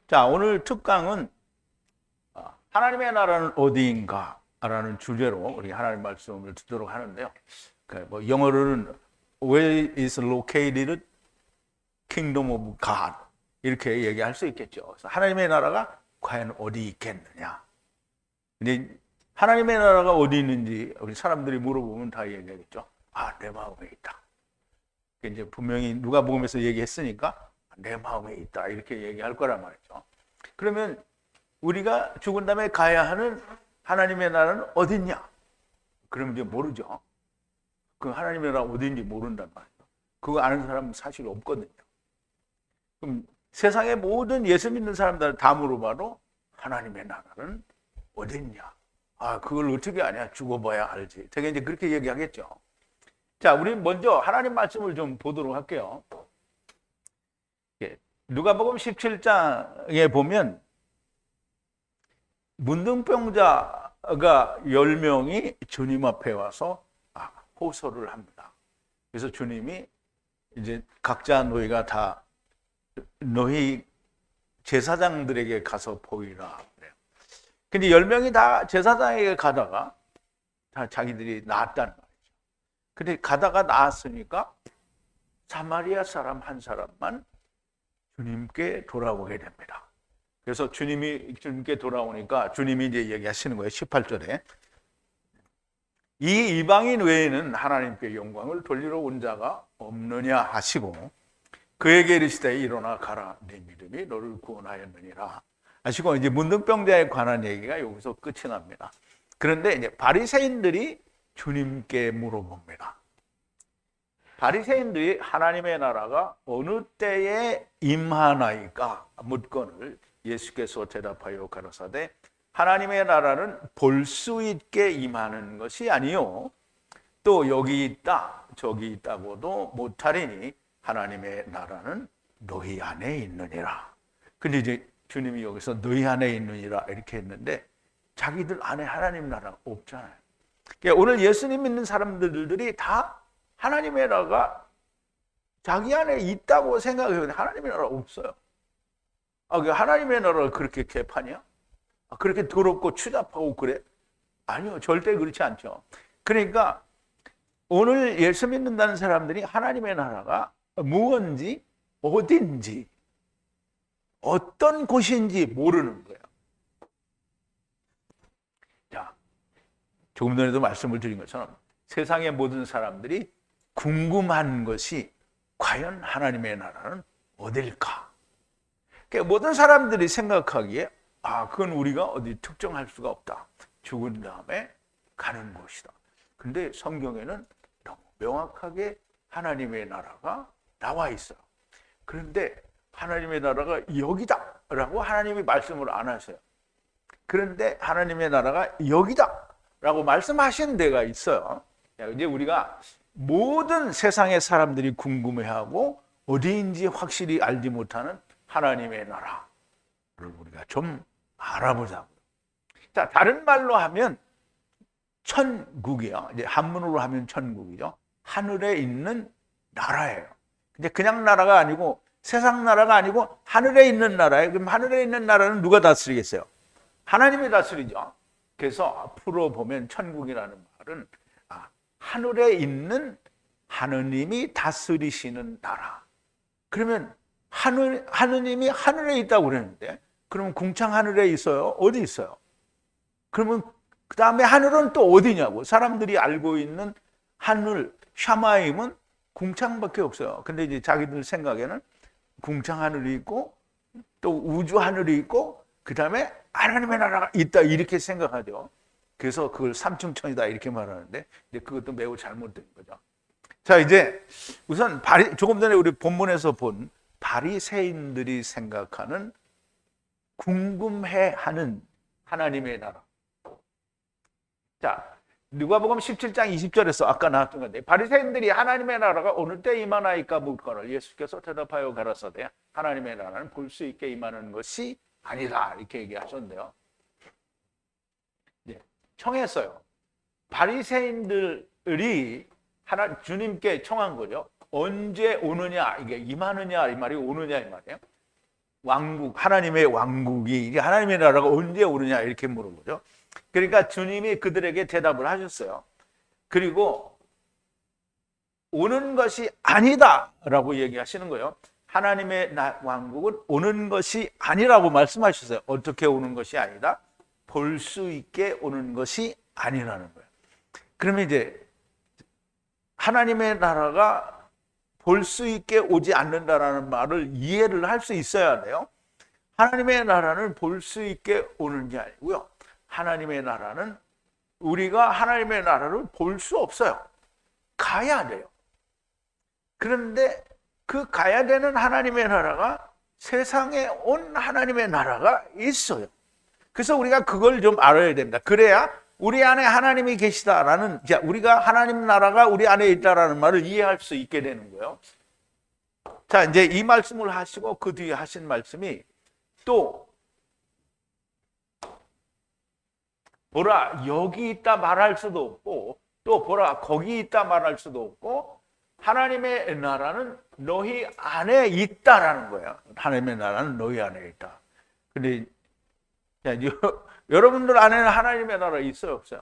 자, 오늘 특강은 하나님의 나라는 어디인가 라는 주제로 우리 하나님 말씀을 듣도록 하는데요. 뭐 영어로는 Where is located kingdom of God? 이렇게 얘기할 수 있겠죠. 그래서 하나님의 나라가 과연 어디 있겠느냐. 근데 하나님의 나라가 어디 있는지 우리 사람들이 물어보면 다 얘기하겠죠. 내 마음에 있다. 이제 분명히 누가복음에서 얘기했으니까 내 마음에 있다 이렇게 얘기할 거란 말이죠. 그러면 우리가 죽은 다음에 가야 하는 하나님의 나라는 어딨냐? 그러면 이제 모르죠. 그 하나님의 나라 어딘지 모른단 말이죠. 그거 아는 사람은 사실 없거든요. 그럼 세상의 모든 예수 믿는 사람들 다 물어봐도 하나님의 나라는 어딨냐? 그걸 어떻게 아냐? 죽어봐야 알지. 되게 이제 그렇게 얘기하겠죠. 자, 우리 먼저 하나님 말씀을 좀 보도록 할게요. 누가복음 17장에 보면 문둥병자가 10명이 주님 앞에 와서 호소를 합니다. 그래서 주님이 이제 각자 너희가 다 너희 제사장들에게 가서 보이라 그래요. 근데 10명이 다 제사장에게 가다가 다 자기들이 나았다는 말이죠. 근데 가다가 나았으니까 사마리아 사람 한 사람만 주님께 돌아오게 됩니다. 그래서 주님께 돌아오니까 주님이 이제 얘기하시는 거예요. 18절에 이 이방인 외에는 하나님께 영광을 돌리러 온 자가 없느냐 하시고 그에게 이르시되 일어나 가라 네 믿음이 너를 구원하였느니라 하시고 이제 문둥병자에 관한 얘기가 여기서 끝이 납니다. 그런데 이제 바리새인들이 주님께 물어봅니다. 바리새인들이 하나님의 나라가 어느 때에 임하나이까 묻거늘 예수께서 대답하여 가라사대 하나님의 나라는 볼 수 있게 임하는 것이 아니요 또 여기 있다 저기 있다고도 못하리니 하나님의 나라는 너희 안에 있느니라. 근데 이제 주님이 여기서 너희 안에 있느니라 이렇게 했는데 자기들 안에 하나님 나라가 없잖아요. 그러니까 오늘 예수님 믿는 사람들이 다 하나님의 나라가 자기 안에 있다고 생각해요. 하나님의 나라가 없어요. 하나님의 나라가 그렇게 개판이야? 그렇게 더럽고 추잡하고 그래? 아니요, 절대 그렇지 않죠. 그러니까 오늘 예수 믿는다는 사람들이 하나님의 나라가 무엇인지 어딘지 어떤 곳인지 모르는 거예요. 자, 조금 전에도 말씀을 드린 것처럼 세상의 모든 사람들이 궁금한 것이 과연 하나님의 나라는 어딜까? 그러니까 모든 사람들이 생각하기에 그건 우리가 어디 특정할 수가 없다. 죽은 다음에 가는 곳이다. 근데 성경에는 너무 명확하게 하나님의 나라가 나와 있어요. 그런데 하나님의 나라가 여기다라고 하나님이 말씀을 안 하세요. 그런데 하나님의 나라가 여기다라고 말씀하시는 데가 있어요. 이제 우리가 모든 세상의 사람들이 궁금해하고 어디인지 확실히 알지 못하는 하나님의 나라를 우리가 좀 알아보자고요. 자, 다른 말로 하면 천국이요. 이제 한문으로 하면 천국이죠. 하늘에 있는 나라예요. 근데 그냥 나라가 아니고 세상 나라가 아니고 하늘에 있는 나라예요. 그럼 하늘에 있는 나라는 누가 다스리겠어요? 하나님이 다스리죠. 그래서 앞으로 보면 천국이라는 말은 하늘에 있는 하느님이 다스리시는 나라. 그러면 하느님이 하늘에 있다고 그러는데 그러면 궁창 하늘에 있어요? 어디 있어요? 그러면 그 다음에 하늘은 또 어디냐고. 사람들이 알고 있는 하늘, 샤마임은 궁창밖에 없어요. 근데 이제 자기들 생각에는 궁창 하늘이 있고 또 우주 하늘이 있고 그 다음에 하나님의 나라가 있다 이렇게 생각하죠. 그래서 그걸 삼층천이다 이렇게 말하는데 이제 그것도 매우 잘못된 거죠. 자, 이제 우선 조금 전에 우리 본문에서 본 바리새인들이 생각하는 궁금해하는 하나님의 나라. 자, 누가복음 17장 20절에서 아까 나왔던 건데 바리새인들이 하나님의 나라가 어느 때 임하나이까 묻거늘 예수께서 대답하여 가라사대 하나님의 나라는 볼 수 있게 임하는 것이 아니다 이렇게 얘기하셨는데요. 청했어요. 바리새인들이 주님께 청한 거죠. 언제 오느냐, 이게 임하느냐 이 말이 오느냐 이 말이에요. 왕국, 하나님의 왕국이, 하나님의 나라가 언제 오느냐 이렇게 물어보죠. 그러니까 주님이 그들에게 대답을 하셨어요. 그리고 오는 것이 아니다라고 얘기하시는 거예요. 하나님의 왕국은 오는 것이 아니라고 말씀하셨어요. 어떻게 오는 것이 아니다? 볼 수 있게 오는 것이 아니라는 거예요. 그러면 이제 하나님의 나라가 볼 수 있게 오지 않는다라는 말을 이해를 할 수 있어야 돼요. 하나님의 나라는 볼 수 있게 오는 게 아니고요. 하나님의 나라는 우리가 하나님의 나라를 볼 수 없어요. 가야 돼요. 그런데 그 가야 되는 하나님의 나라가 세상에 온 하나님의 나라가 있어요. 그래서 우리가 그걸 좀 알아야 됩니다. 그래야 우리 안에 하나님이 계시다라는, 우리가 하나님 나라가 우리 안에 있다라는 말을 이해할 수 있게 되는 거예요. 자, 이제 이 말씀을 하시고 그 뒤에 하신 말씀이 또 보라 여기 있다 말할 수도 없고, 또 보라 거기 있다 말할 수도 없고, 하나님의 나라는 너희 안에 있다라는 거예요. 하나님의 나라는 너희 안에 있다. 근데 여러분들 안에는 하나님의 나라 있어요, 없어요?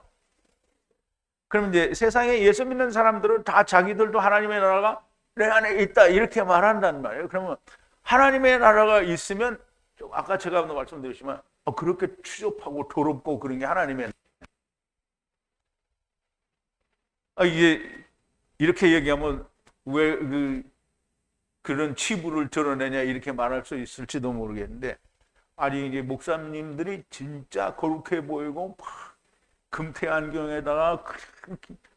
그럼 이제 세상에 예수 믿는 사람들은 다 자기들도 하나님의 나라가 내 안에 있다 이렇게 말한단 말이에요. 그러면 하나님의 나라가 있으면 아까 제가 말씀드렸지만 그렇게 추접하고 더럽고 그런 게 하나님의 이게 이렇게 얘기하면 왜 그런 치부를 드러내냐 이렇게 말할 수 있을지도 모르겠는데, 아니 이제 목사님들이 진짜 거룩해 보이고 금태 안경에다가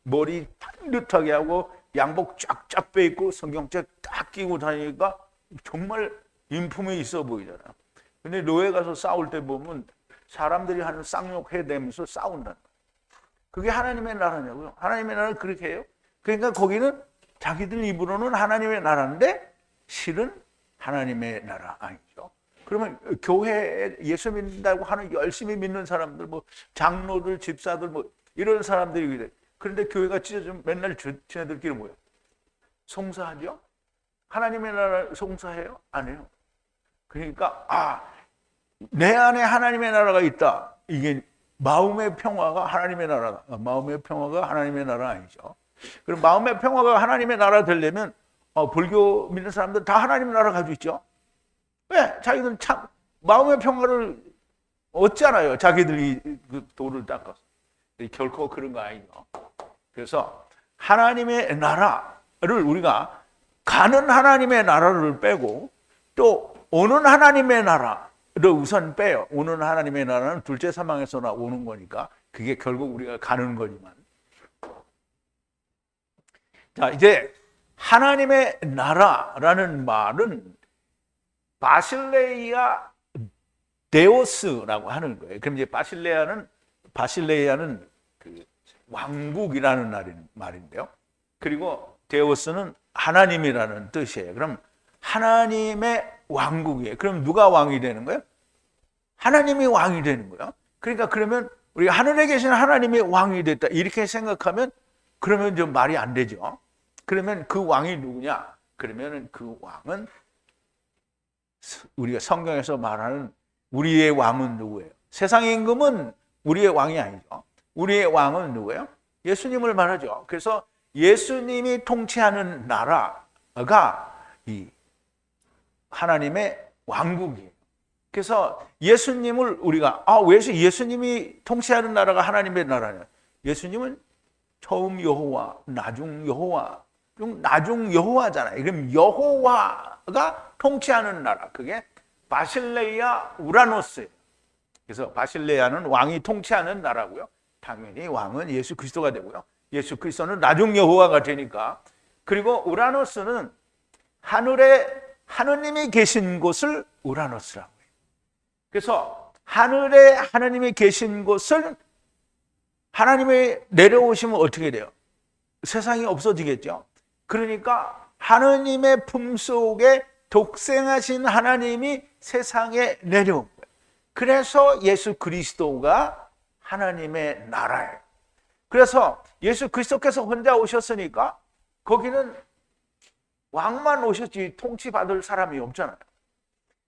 머리 반듯하게 하고 양복 쫙쫙 빼입고 성경책 딱 끼고 다니니까 정말 인품이 있어 보이잖아요. 근데 노예 가서 싸울 때 보면 사람들이 하는 쌍욕 해대면서 싸운다는 거예요. 그게 하나님의 나라냐고요? 하나님의 나라는 그렇게 해요? 그러니까 거기는 자기들 입으로는 하나님의 나라인데 실은 하나님의 나라 아니죠. 그러면 교회에 예수 믿는다고 하는 열심히 믿는 사람들, 뭐 장로들, 집사들, 뭐 이런 사람들이 그래. 그런데 교회가 찢어지면 맨날 지네들끼리 뭐예요? 송사하죠? 하나님의 나라 송사해요? 안 해요. 그러니까 내 안에 하나님의 나라가 있다. 이게 마음의 평화가 하나님의 나라다. 마음의 평화가 하나님의 나라 아니죠. 그럼 마음의 평화가 하나님의 나라 되려면 불교 믿는 사람들 다 하나님의 나라 가지고 있죠. 왜? 자기들은 참 마음의 평화를 얻잖아요. 자기들이 그 돌을 닦아서. 결코 그런 거 아니죠. 그래서 하나님의 나라를 우리가 가는 하나님의 나라를 빼고 또 오는 하나님의 나라를 우선 빼요. 오는 하나님의 나라는 둘째 사망에서나 오는 거니까 그게 결국 우리가 가는 거지만. 자, 이제 하나님의 나라라는 말은 바실레이아 데오스라고 하는 거예요. 그럼 이제 바실레이아는 그 왕국이라는 말인데요. 그리고 데오스는 하나님이라는 뜻이에요. 그럼 하나님의 왕국이에요. 그럼 누가 왕이 되는 거예요? 하나님이 왕이 되는 거예요. 그러니까 그러면 우리가 하늘에 계신 하나님이 왕이 됐다 이렇게 생각하면 그러면 좀 말이 안 되죠. 그러면 그 왕이 누구냐? 그러면 그 왕은 우리가 성경에서 말하는 우리의 왕은 누구예요? 세상의 임금은 우리의 왕이 아니죠. 우리의 왕은 누구예요? 예수님을 말하죠. 그래서 예수님이 통치하는 나라가 이 하나님의 왕국이에요. 그래서 예수님을 우리가 왜 예수님이 통치하는 나라가 하나님의 나라냐? 예수님은 처음 여호와, 나중 여호와, 나중 여호와잖아요. 그럼 여호와가 통치하는 나라, 그게 바실레이아 우라노스예요. 그래서 바실레아는 왕이 통치하는 나라고요. 당연히 왕은 예수 그리스도가 되고요. 예수 그리스도는 나중 여호와가 되니까. 그리고 우라노스는 하늘에 하느님이 계신 곳을 우라노스라고 해요. 그래서 하늘에 하느님이 계신 곳을 하나님이 내려오시면 어떻게 돼요? 세상이 없어지겠죠. 그러니까 하느님의 품속에 독생하신 하나님이 세상에 내려온 거예요. 그래서 예수 그리스도가 하나님의 나라예요. 그래서 예수 그리스도께서 혼자 오셨으니까 거기는 왕만 오셨지 통치받을 사람이 없잖아요.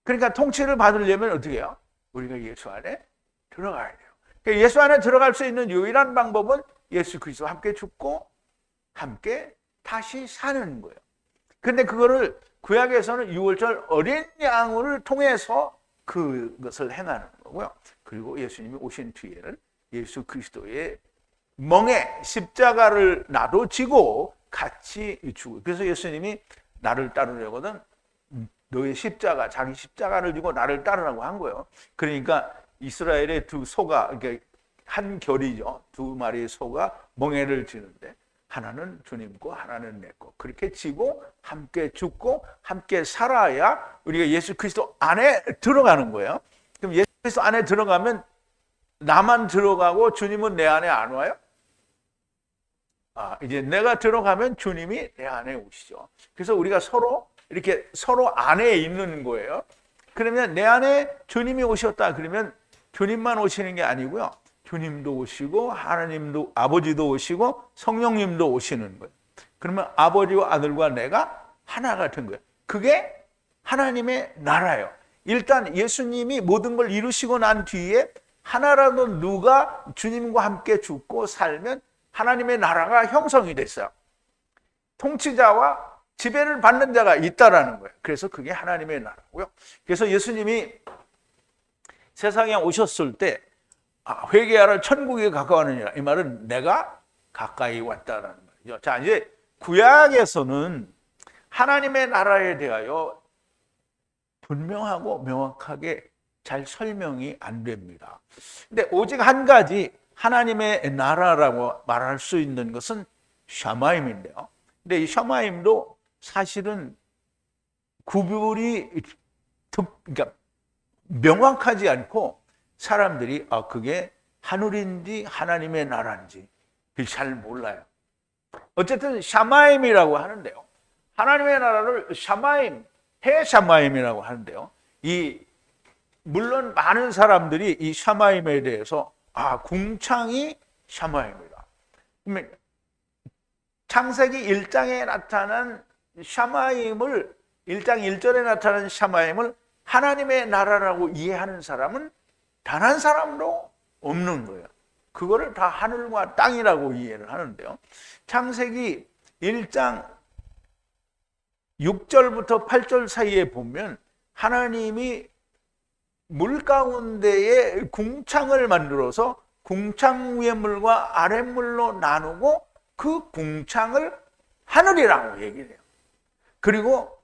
그러니까 통치를 받으려면 어떻게 해요? 우리가 예수 안에 들어가야 돼요. 그러니까 예수 안에 들어갈 수 있는 유일한 방법은 예수 그리스도와 함께 죽고 함께 다시 사는 거예요. 근데 그거를 구약에서는 6월절 어린 양을 통해서 그것을 행하는 거고요. 그리고 예수님이 오신 뒤에는 예수 그리스도의 멍에 십자가를 나도 지고 같이 죽고, 그래서 예수님이 나를 따르려거든 너의 십자가, 자기 십자가를 지고 나를 따르라고 한 거예요. 그러니까 이스라엘의 두 소가, 그러니까 한 결이죠. 두 마리의 소가 멍에를 지는데 하나는 주님 거, 하나는 내 거. 그렇게 지고 함께 죽고 함께 살아야 우리가 예수 그리스도 안에 들어가는 거예요. 그럼 예수 그리스도 안에 들어가면 나만 들어가고 주님은 내 안에 안 와요? 이제 내가 들어가면 주님이 내 안에 오시죠. 그래서 우리가 서로 이렇게 서로 안에 있는 거예요. 그러면 내 안에 주님이 오셨다 그러면 주님만 오시는 게 아니고요. 주님도 오시고 하나님도, 아버지도 오시고 성령님도 오시는 거예요. 그러면 아버지와 아들과 내가 하나가 된 거예요. 그게 하나님의 나라예요. 일단 예수님이 모든 걸 이루시고 난 뒤에 하나라도 누가 주님과 함께 죽고 살면 하나님의 나라가 형성이 됐어요. 통치자와 지배를 받는 자가 있다라는 거예요. 그래서 그게 하나님의 나라고요. 그래서 예수님이 세상에 오셨을 때 회개하라 천국에 가까워하느니라, 이 말은 내가 가까이 왔다라는 말이죠. 자, 이제 구약에서는 하나님의 나라에 대하여 분명하고 명확하게 잘 설명이 안 됩니다. 근데 오직 한 가지 하나님의 나라라고 말할 수 있는 것은 샤마임인데요. 근데 이 샤마임도 사실은 구별이 그러니까 명확하지 않고 사람들이 그게 하늘인지 하나님의 나라인지 잘 몰라요. 어쨌든 샤마임이라고 하는데요. 하나님의 나라를 샤마임, 해 샤마임이라고 하는데요. 물론 많은 사람들이 이 샤마임에 대해서 궁창이 샤마임이다. 창세기 1장에 나타난 샤마임을, 1장 1절에 나타난 샤마임을 하나님의 나라라고 이해하는 사람은 단 한 사람도 없는 거예요. 그거를 다 하늘과 땅이라고 이해를 하는데요. 창세기 1장 6절부터 8절 사이에 보면 하나님이 물 가운데에 궁창을 만들어서 궁창 위의 물과 아랫물로 나누고 그 궁창을 하늘이라고 얘기를 해요. 그리고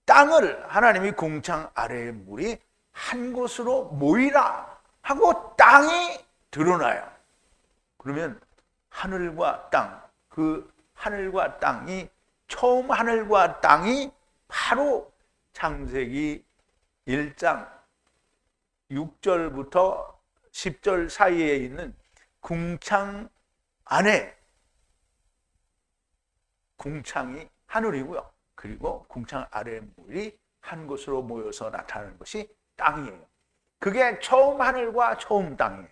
땅을 하나님이 궁창 아래의 물이 한 곳으로 모이라 하고 땅이 드러나요. 그러면 하늘과 땅, 그 하늘과 땅이, 처음 하늘과 땅이 바로 창세기 1장 6절부터 10절 사이에 있는 궁창 안에, 궁창이 하늘이고요. 그리고 궁창 아래의 물이 한 곳으로 모여서 나타나는 것이 땅이에요. 그게 처음 하늘과 처음 땅이에요.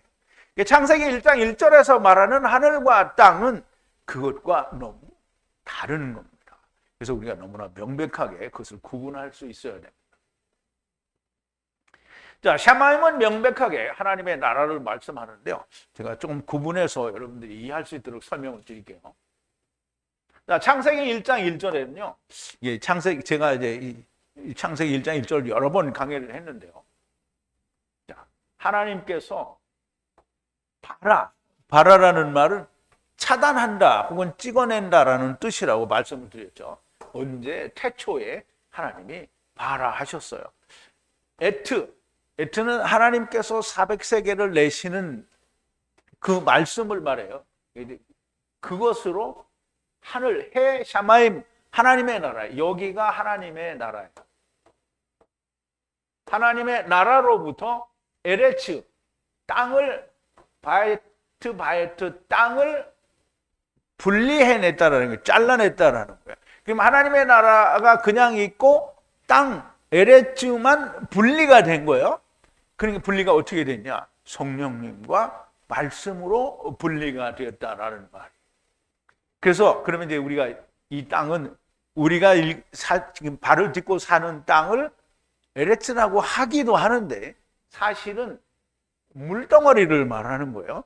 창세기 1장 1절에서 말하는 하늘과 땅은 그것과 너무 다른 겁니다. 그래서 우리가 너무나 명백하게 그것을 구분할 수 있어야 됩니다. 자, 샤마임은 명백하게 하나님의 나라를 말씀하는데요. 제가 조금 구분해서 여러분들이 이해할 수 있도록 설명을 드릴게요. 자, 창세기 1장 1절에는요. 제가 이제 이 창세기 1장 1절 여러 번 강의를 했는데요. 자, 하나님께서 바라라는 말은 차단한다 혹은 찍어낸다라는 뜻이라고 말씀을 드렸죠. 언제? 태초에 하나님이 바라하셨어요. 에트는 하나님께서 400세계를 내시는 그 말씀을 말해요. 그것으로 하늘, 해, 샤마임, 하나님의 나라, 여기가 하나님의 나라예요. 하나님의 나라로부터 에레츠, 땅을, 바에트, 땅을 분리해냈다라는 거예요. 잘라냈다라는 거예요. 그럼 하나님의 나라가 그냥 있고 땅, 에레츠만 분리가 된 거예요. 그러니까 분리가 어떻게 됐냐? 성령님과 말씀으로 분리가 되었다라는 말. 그래서 그러면 이제 우리가 이 땅은 우리가 지금 발을 딛고 사는 땅을 에레츠라고 하기도 하는데 사실은 물덩어리를 말하는 거예요.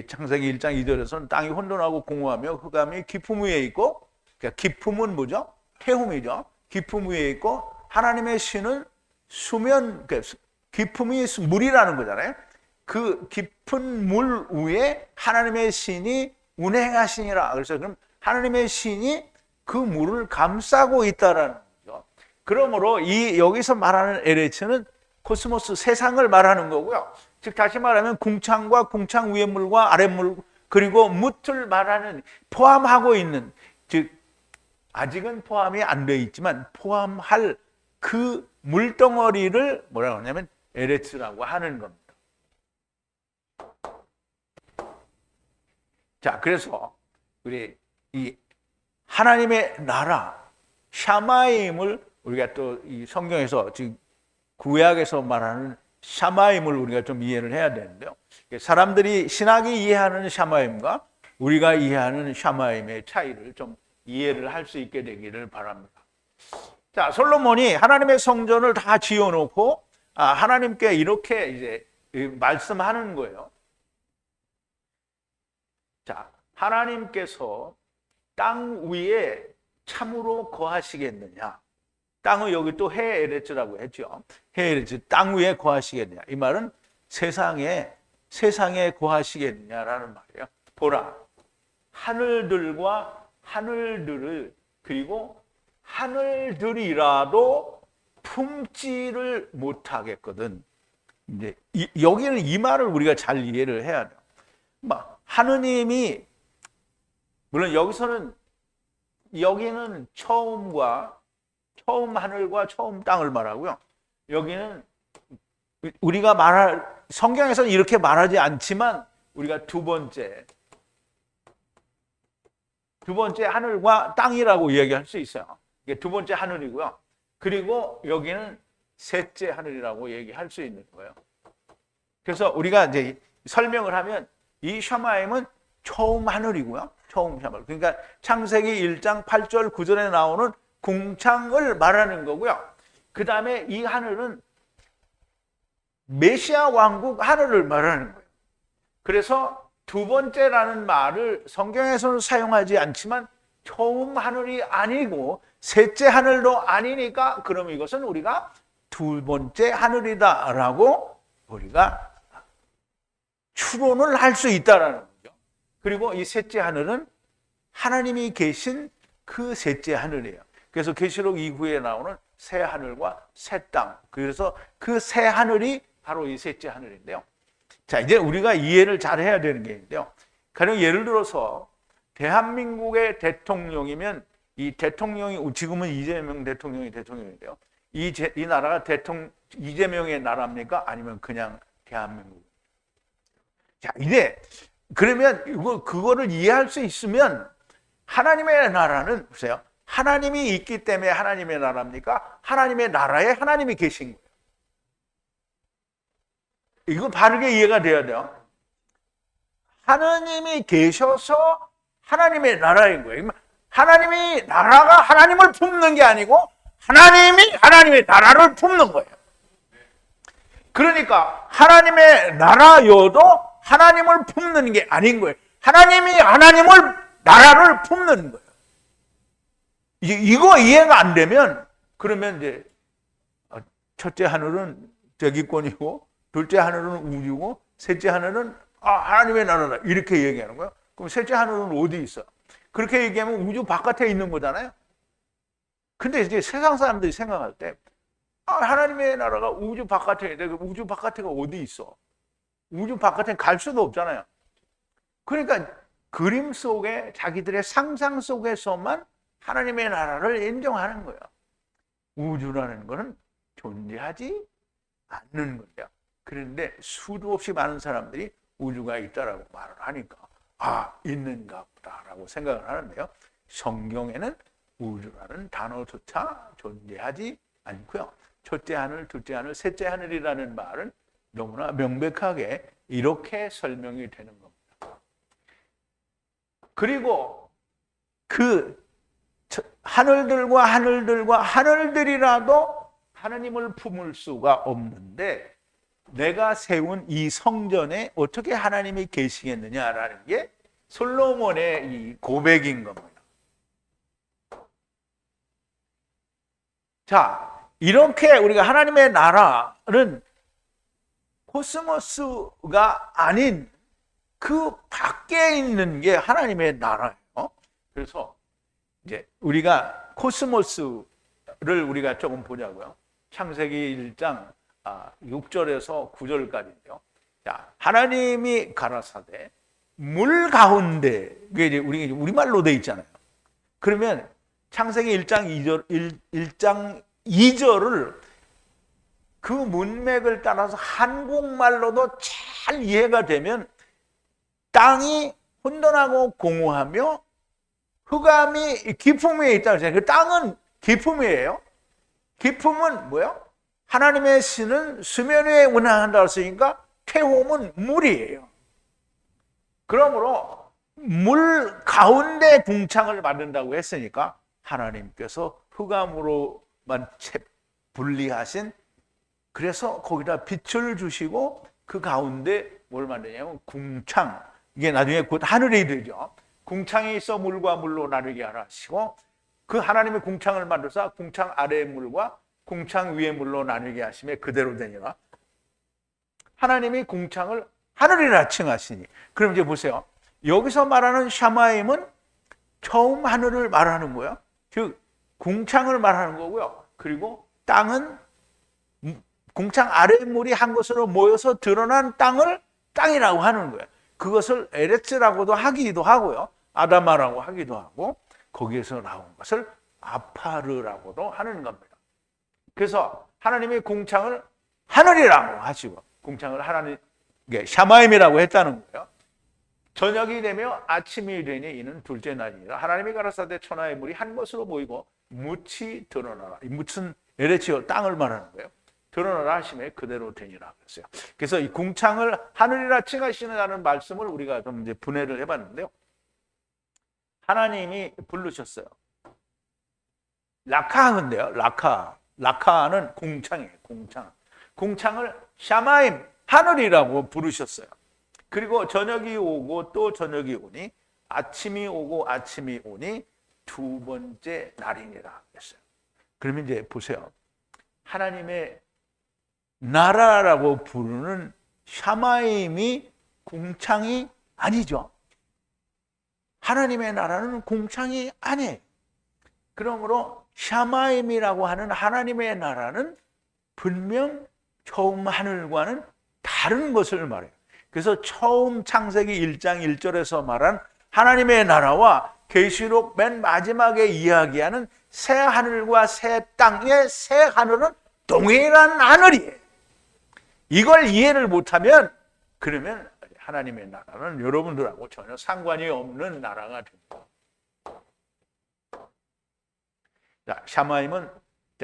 창세기 1장 2절에서는 땅이 혼돈하고 공허하며 흑암이 깊음 위에 있고, 그러니까 깊음은 뭐죠? 태움이죠. 깊음 위에 있고 하나님의 신은 수면, 그러니까 깊음이 물이라는 거잖아요. 그 깊은 물 위에 하나님의 신이 운행하시니라. 그래서 그럼 하나님의 신이 그 물을 감싸고 있다라는 거죠. 그러므로 이 여기서 말하는 LH는 코스모스, 세상을 말하는 거고요. 즉 다시 말하면 궁창과 궁창 위의 물과 아랫물 그리고 무틀 말하는 포함하고 있는, 즉 아직은 포함이 안 되어 있지만 포함할 그 물덩어리를 뭐라고 하냐면 LH라고 하는 겁니다. 자, 그래서 우리 이 하나님의 나라 샤마임을 우리가 또 이 성경에서 지금 구약에서 말하는 샤마임을 우리가 좀 이해를 해야 되는데요. 사람들이 신학이 이해하는 샤마임과 우리가 이해하는 샤마임의 차이를 좀 이해를 할 수 있게 되기를 바랍니다. 자, 솔로몬이 하나님의 성전을 다 지어놓고 하나님께 이렇게 이제 말씀하는 거예요. 자, 하나님께서 땅 위에 참으로 거하시겠느냐? 땅은 여기 또 헤에레츠라고 했죠. 헤에레츠, 땅 위에 거하시겠느냐? 이 말은 세상에 거하시겠느냐라는 말이에요. 보라, 하늘들과 하늘들을, 그리고 하늘들이라도 품지를 못하겠거든. 이제 여기는 이 말을 우리가 잘 이해를 해야 돼요. 하느님이, 물론 여기는 처음 하늘과 처음 땅을 말하고요. 여기는 우리가 성경에서는 이렇게 말하지 않지만 우리가 두 번째 하늘과 땅이라고 이야기할 수 있어요. 이게 두 번째 하늘이고요. 그리고 여기는 셋째 하늘이라고 얘기할 수 있는 거예요. 그래서 우리가 이제 설명을 하면 이 샤마임은 처음 하늘이고요. 처음 샤마임. 그러니까 창세기 1장 8절 9절에 나오는 궁창을 말하는 거고요. 그 다음에 이 하늘은 메시아 왕국 하늘을 말하는 거예요. 그래서 두 번째라는 말을 성경에서는 사용하지 않지만 처음 하늘이 아니고 셋째 하늘도 아니니까 그럼 이것은 우리가 두 번째 하늘이다라고 우리가 추론을 할 수 있다라는 거죠. 그리고 이 셋째 하늘은 하나님이 계신 그 셋째 하늘이에요. 그래서 계시록 이후에 나오는 새 하늘과 새 땅. 그래서 그 새 하늘이 바로 이 셋째 하늘인데요. 자, 이제 우리가 이해를 잘 해야 되는 게 있는데요. 가령 예를 들어서 대한민국의 대통령이면 이 대통령이 지금은 이재명 대통령인데요. 이 나라가 이재명의 나라입니까? 아니면 그냥 대한민국? 자, 이제 그러면 그거를 이해할 수 있으면 하나님의 나라는 보세요. 하나님이 있기 때문에 하나님의 나라입니까? 하나님의 나라에 하나님이 계신 거예요. 이거 바르게 이해가 돼야 돼요. 하나님이 계셔서 하나님의 나라인 거예요. 하나님이 나라가 하나님을 품는 게 아니고 하나님이 하나님의 나라를 품는 거예요. 그러니까 하나님의 나라여도 하나님을 품는 게 아닌 거예요. 하나님이 나라를 품는 거예요. 이거 이해가 안 되면 그러면 이제 첫째 하늘은 대기권이고 둘째 하늘은 우주고 셋째 하늘은 하나님의 나라다 이렇게 얘기하는 거예요. 그럼 셋째 하늘은 어디 있어? 그렇게 얘기하면 우주 바깥에 있는 거잖아요. 근데 이제 세상 사람들이 생각할 때 하나님의 나라가 우주 바깥에 있는데 우주 바깥에가 어디 있어? 우주 바깥에 갈 수도 없잖아요. 그러니까 그림 속에 자기들의 상상 속에서만 하나님의 나라를 인정하는 거예요. 우주라는 것은 존재하지 않는 거예요. 그런데 수도 없이 많은 사람들이 우주가 있다라고 말을 하니까 있는가 보다라고 생각을 하는데요. 성경에는 우주라는 단어조차 존재하지 않고요. 첫째 하늘, 둘째 하늘, 셋째 하늘이라는 말은 너무나 명백하게 이렇게 설명이 되는 겁니다. 그리고 그 하늘들과 하늘들이라도 하나님을 품을 수가 없는데 내가 세운 이 성전에 어떻게 하나님이 계시겠느냐라는 게 솔로몬의 이 고백인 겁니다. 자, 이렇게 우리가 하나님의 나라는 코스모스가 아닌 그 밖에 있는 게 하나님의 나라예요. 그래서 이제 우리가 코스모스를 우리가 조금 보자고요. 창세기 1장 6절에서 9절까지인데요. 자, 하나님이 가라사대 물 가운데, 그게 이제 우리말로 돼 있잖아요. 그러면 창세기 1장 2절을 그 문맥을 따라서 한국말로도 잘 이해가 되면 땅이 혼돈하고 공허하며 흑암이 깊음에 있다고 했잖아요. 그 땅은 깊음이에요. 깊음은 뭐예요? 하나님의 신은 수면 위에 운항한다고 했으니까 태움은 물이에요. 그러므로 물 가운데 궁창을 만든다고 했으니까 하나님께서 흑암으로만 분리하신, 그래서 거기다 빛을 주시고 그 가운데 뭘 만드냐면 궁창, 이게 나중에 곧 하늘이 되죠. 궁창이 있어 물과 물로 나누게 하라 하시고, 그 하나님의 궁창을 만들어서 궁창 아래의 물과 궁창 위의 물로 나누게 하시며 그대로 되니라. 하나님이 궁창을 하늘이라 칭하시니. 그럼 이제 보세요. 여기서 말하는 샤마임은 처음 하늘을 말하는 거예요. 즉 궁창을 말하는 거고요. 그리고 땅은 궁창 아래의 물이 한 곳으로 모여서 드러난 땅을 땅이라고 하는 거예요. 그것을 에레츠라고도 하기도 하고요. 아다마라고 하기도 하고, 거기에서 나온 것을 아파르라고도 하는 겁니다. 그래서 하나님이 궁창을 하늘이라고 하시고, 궁창을 하나님, 샤마임이라고 했다는 거예요. 저녁이 되며 아침이 되니 이는 둘째 날이니라. 하나님이 가라사대 천하의 물이 한 곳으로 모이고 묻이 드러나라. 이 묻은 에레치어 땅을 말하는 거예요. 드러나라 하심에 그대로 되니라 그랬어요. 그래서 이 궁창을 하늘이라 칭하시는 말씀을 우리가 좀 이제 분해를 해봤는데요. 하나님이 부르셨어요. 라카인데요. 라카는 궁창이에요. 궁창을 샤마임, 하늘이라고 부르셨어요. 그리고 저녁이 오고 또 저녁이 오니, 아침이 오고 아침이 오니 두 번째 날이니라 했어요. 그러면 이제 보세요. 하나님의 나라라고 부르는 샤마임이 궁창이 아니죠. 하나님의 나라는 궁창이 아니에요. 그러므로 샤마임이라고 하는 하나님의 나라는 분명 처음 하늘과는 다른 것을 말해요. 그래서 처음 창세기 1장 1절에서 말한 하나님의 나라와 계시록 맨 마지막에 이야기하는 새 하늘과 새 땅의 새 하늘은 동일한 하늘이에요. 이걸 이해를 못하면 그러면 하나님의 나라는 여러분들하고 전혀 상관이 없는 나라가 됩니다. 자, 샤마임은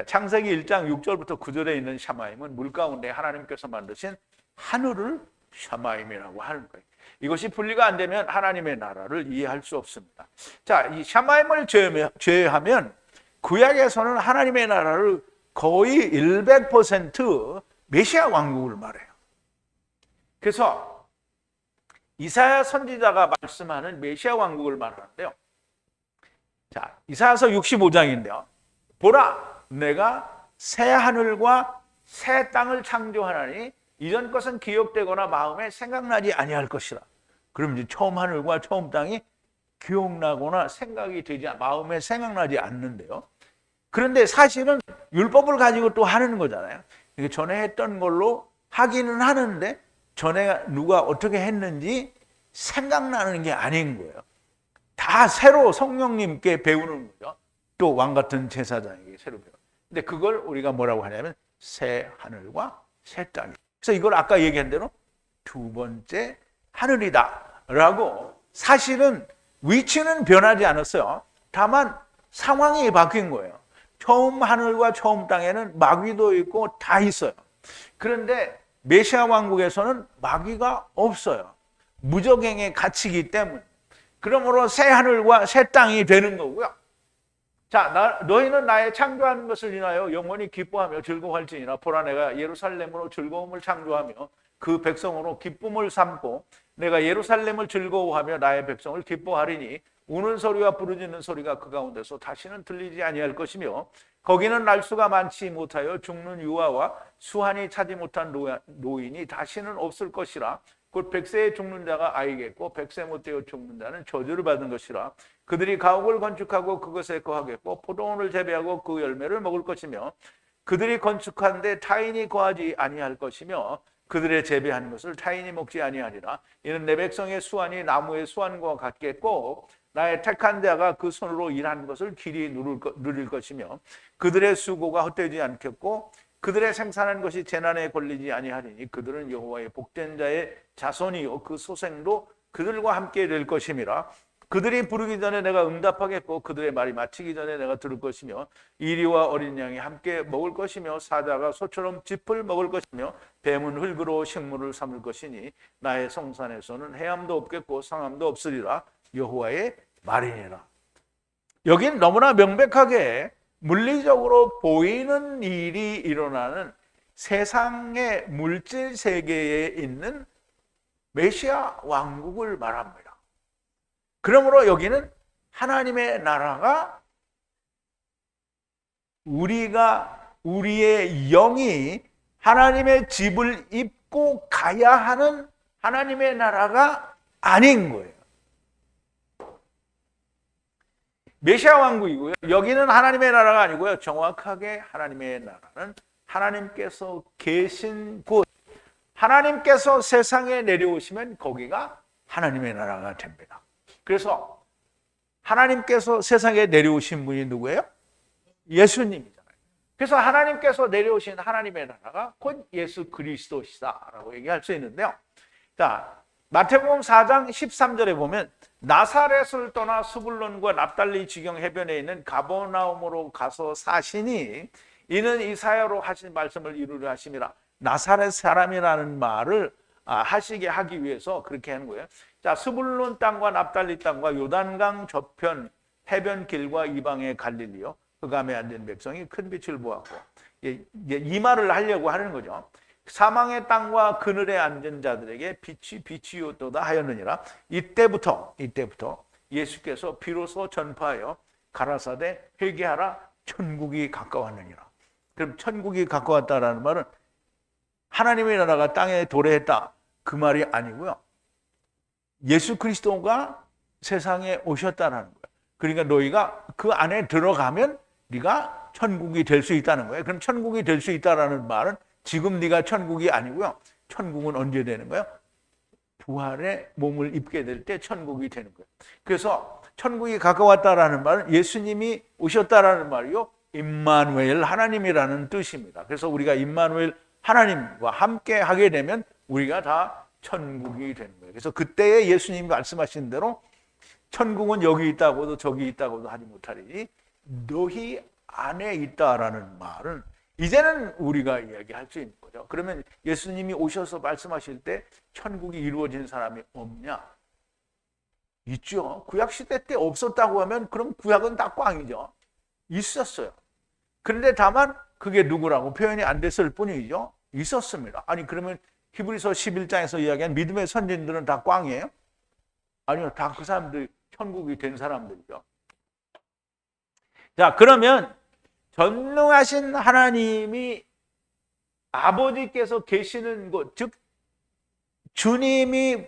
창세기 1장 6절부터 9절에 있는 샤마임은 물 가운데 하나님께서 만드신 하늘을 샤마임이라고 하는 거예요. 이것이 분리가 안 되면 하나님의 나라를 이해할 수 없습니다. 자, 이 샤마임을 제외하면 구약에서는 하나님의 나라를 거의 100% 메시아 왕국을 말해요. 그래서 이사야 선지자가 말씀하는 메시아 왕국을 말하는데요. 자, 이사야서 65장인데요. 보라, 내가 새 하늘과 새 땅을 창조하나니 이전 것은 기억되거나 마음에 생각나지 아니할 것이라. 그럼 이제 처음 하늘과 처음 땅이 기억나거나 생각이 되지, 마음에 생각나지 않는데요. 그런데 사실은 율법을 가지고 또 하는 거잖아요. 전에 했던 걸로 하기는 하는데 전에 누가 어떻게 했는지 생각나는 게 아닌 거예요. 다 새로 성령님께 배우는 거죠. 또 왕 같은 제사장에게 새로 배워요. 근데 그걸 우리가 뭐라고 하냐면 새 하늘과 새 땅. 그래서 이걸 아까 얘기한 대로 두 번째 하늘이다 라고, 사실은 위치는 변하지 않았어요. 다만 상황이 바뀐 거예요. 처음 하늘과 처음 땅에는 마귀도 있고 다 있어요. 그런데 메시아 왕국에서는 마귀가 없어요. 무적행에 갇히기 때문에. 그러므로 새 하늘과 새 땅이 되는 거고요. 자, 너희는 나의 창조하는 것을 인하여 영원히 기뻐하며 즐거워할지니라. 보라, 내가 예루살렘으로 즐거움을 창조하며 그 백성으로 기쁨을 삼고 내가 예루살렘을 즐거워하며 나의 백성을 기뻐하리니 우는 소리와 부르짖는 소리가 그 가운데서 다시는 들리지 아니할 것이며 거기는 날수가 많지 못하여 죽는 유아와 수한이 차지 못한 노인이 다시는 없을 것이라. 곧 100세에 죽는 자가 아이겠고 100세 못 되어 죽는 자는 저주를 받은 것이라. 그들이 가옥을 건축하고 그것에 거하겠고 포도원을 재배하고 그 열매를 먹을 것이며 그들이 건축한데 타인이 거하지 아니할 것이며 그들의 재배한 것을 타인이 먹지 아니하리라. 이는 내 백성의 수완이 나무의 수완과 같겠고 나의 택한 자가 그 손으로 일한 것을 길이 누릴 것이며 그들의 수고가 헛되지 않겠고 그들의 생산한 것이 재난에 걸리지 아니하리니 그들은 여호와의 복된 자의 자손이요 그 소생도 그들과 함께 될 것임이라. 그들이 부르기 전에 내가 응답하겠고 그들의 말이 마치기 전에 내가 들을 것이며 이리와 어린 양이 함께 먹을 것이며 사자가 소처럼 짚을 먹을 것이며 뱀은 흙으로 식물을 삼을 것이니 나의 성산에서는 해함도 없겠고 상함도 없으리라. 여호와의 말이니라. 여긴 너무나 명백하게 물리적으로 보이는 일이 일어나는 세상의 물질 세계에 있는 메시아 왕국을 말합니다. 그러므로 여기는 하나님의 나라가 우리의 영이 하나님의 집을 입고 가야 하는 하나님의 나라가 아닌 거예요. 메시아 왕국이고요. 여기는 하나님의 나라가 아니고요. 정확하게 하나님의 나라는 하나님께서 계신 곳, 하나님께서 세상에 내려오시면 거기가 하나님의 나라가 됩니다. 그래서 하나님께서 세상에 내려오신 분이 누구예요? 예수님이잖아요. 그래서 하나님께서 내려오신 하나님의 나라가 곧 예수 그리스도시다라고 얘기할 수 있는데요. 자, 마태복음 4장 13절에 보면 나사렛을 떠나 스불론과 납달리 지경 해변에 있는 가버나움으로 가서 사시니 이는 이사야로 하신 말씀을 이루려 하심이라. 나사렛 사람이라는 말을 하시게 하기 위해서 그렇게 하는 거예요. 자, 스불론 땅과 납달리 땅과 요단강 저편 해변길과 이방의 갈릴리요 흑암에 앉은 백성이 큰 빛을 보았고, 이 말을 하려고 하는 거죠. 사망의 땅과 그늘에 앉은 자들에게 빛이 비치었도다 하였느니라. 이때부터 예수께서 비로소 전파하여 가라사대 회개하라 천국이 가까웠느니라. 그럼 천국이 가까웠다라는 말은 하나님의 나라가 땅에 도래했다 그 말이 아니고요. 예수 그리스도가 세상에 오셨다는 거예요. 그러니까 너희가 그 안에 들어가면 네가 천국이 될 수 있다는 거예요. 그럼 천국이 될 수 있다는 말은 지금 네가 천국이 아니고요. 천국은 언제 되는 거예요? 부활의 몸을 입게 될 때 천국이 되는 거예요. 그래서 천국이 가까웠다라는 말은 예수님이 오셨다라는 말이요. 임마누엘 하나님이라는 뜻입니다. 그래서 우리가 임마누엘 하나님과 함께 하게 되면 우리가 다 천국이 되는 거예요. 그래서 그때에 예수님이 말씀하신 대로 천국은 여기 있다고도 저기 있다고도 하지 못하리니 너희 안에 있다라는 말은 이제는 우리가 이야기할 수 있는 거죠. 그러면 예수님이 오셔서 말씀하실 때 천국이 이루어진 사람이 없냐? 있죠. 구약시대 때 없었다고 하면 그럼 구약은 다 꽝이죠. 있었어요. 그런데 다만 그게 누구라고 표현이 안 됐을 뿐이죠. 있었습니다. 아니 그러면 히브리서 11장에서 이야기한 믿음의 선진들은 다 꽝이에요? 아니요. 다 그 사람들 천국이 된 사람들이죠. 자, 그러면 전능하신 하나님이 아버지께서 계시는 곳, 즉 주님이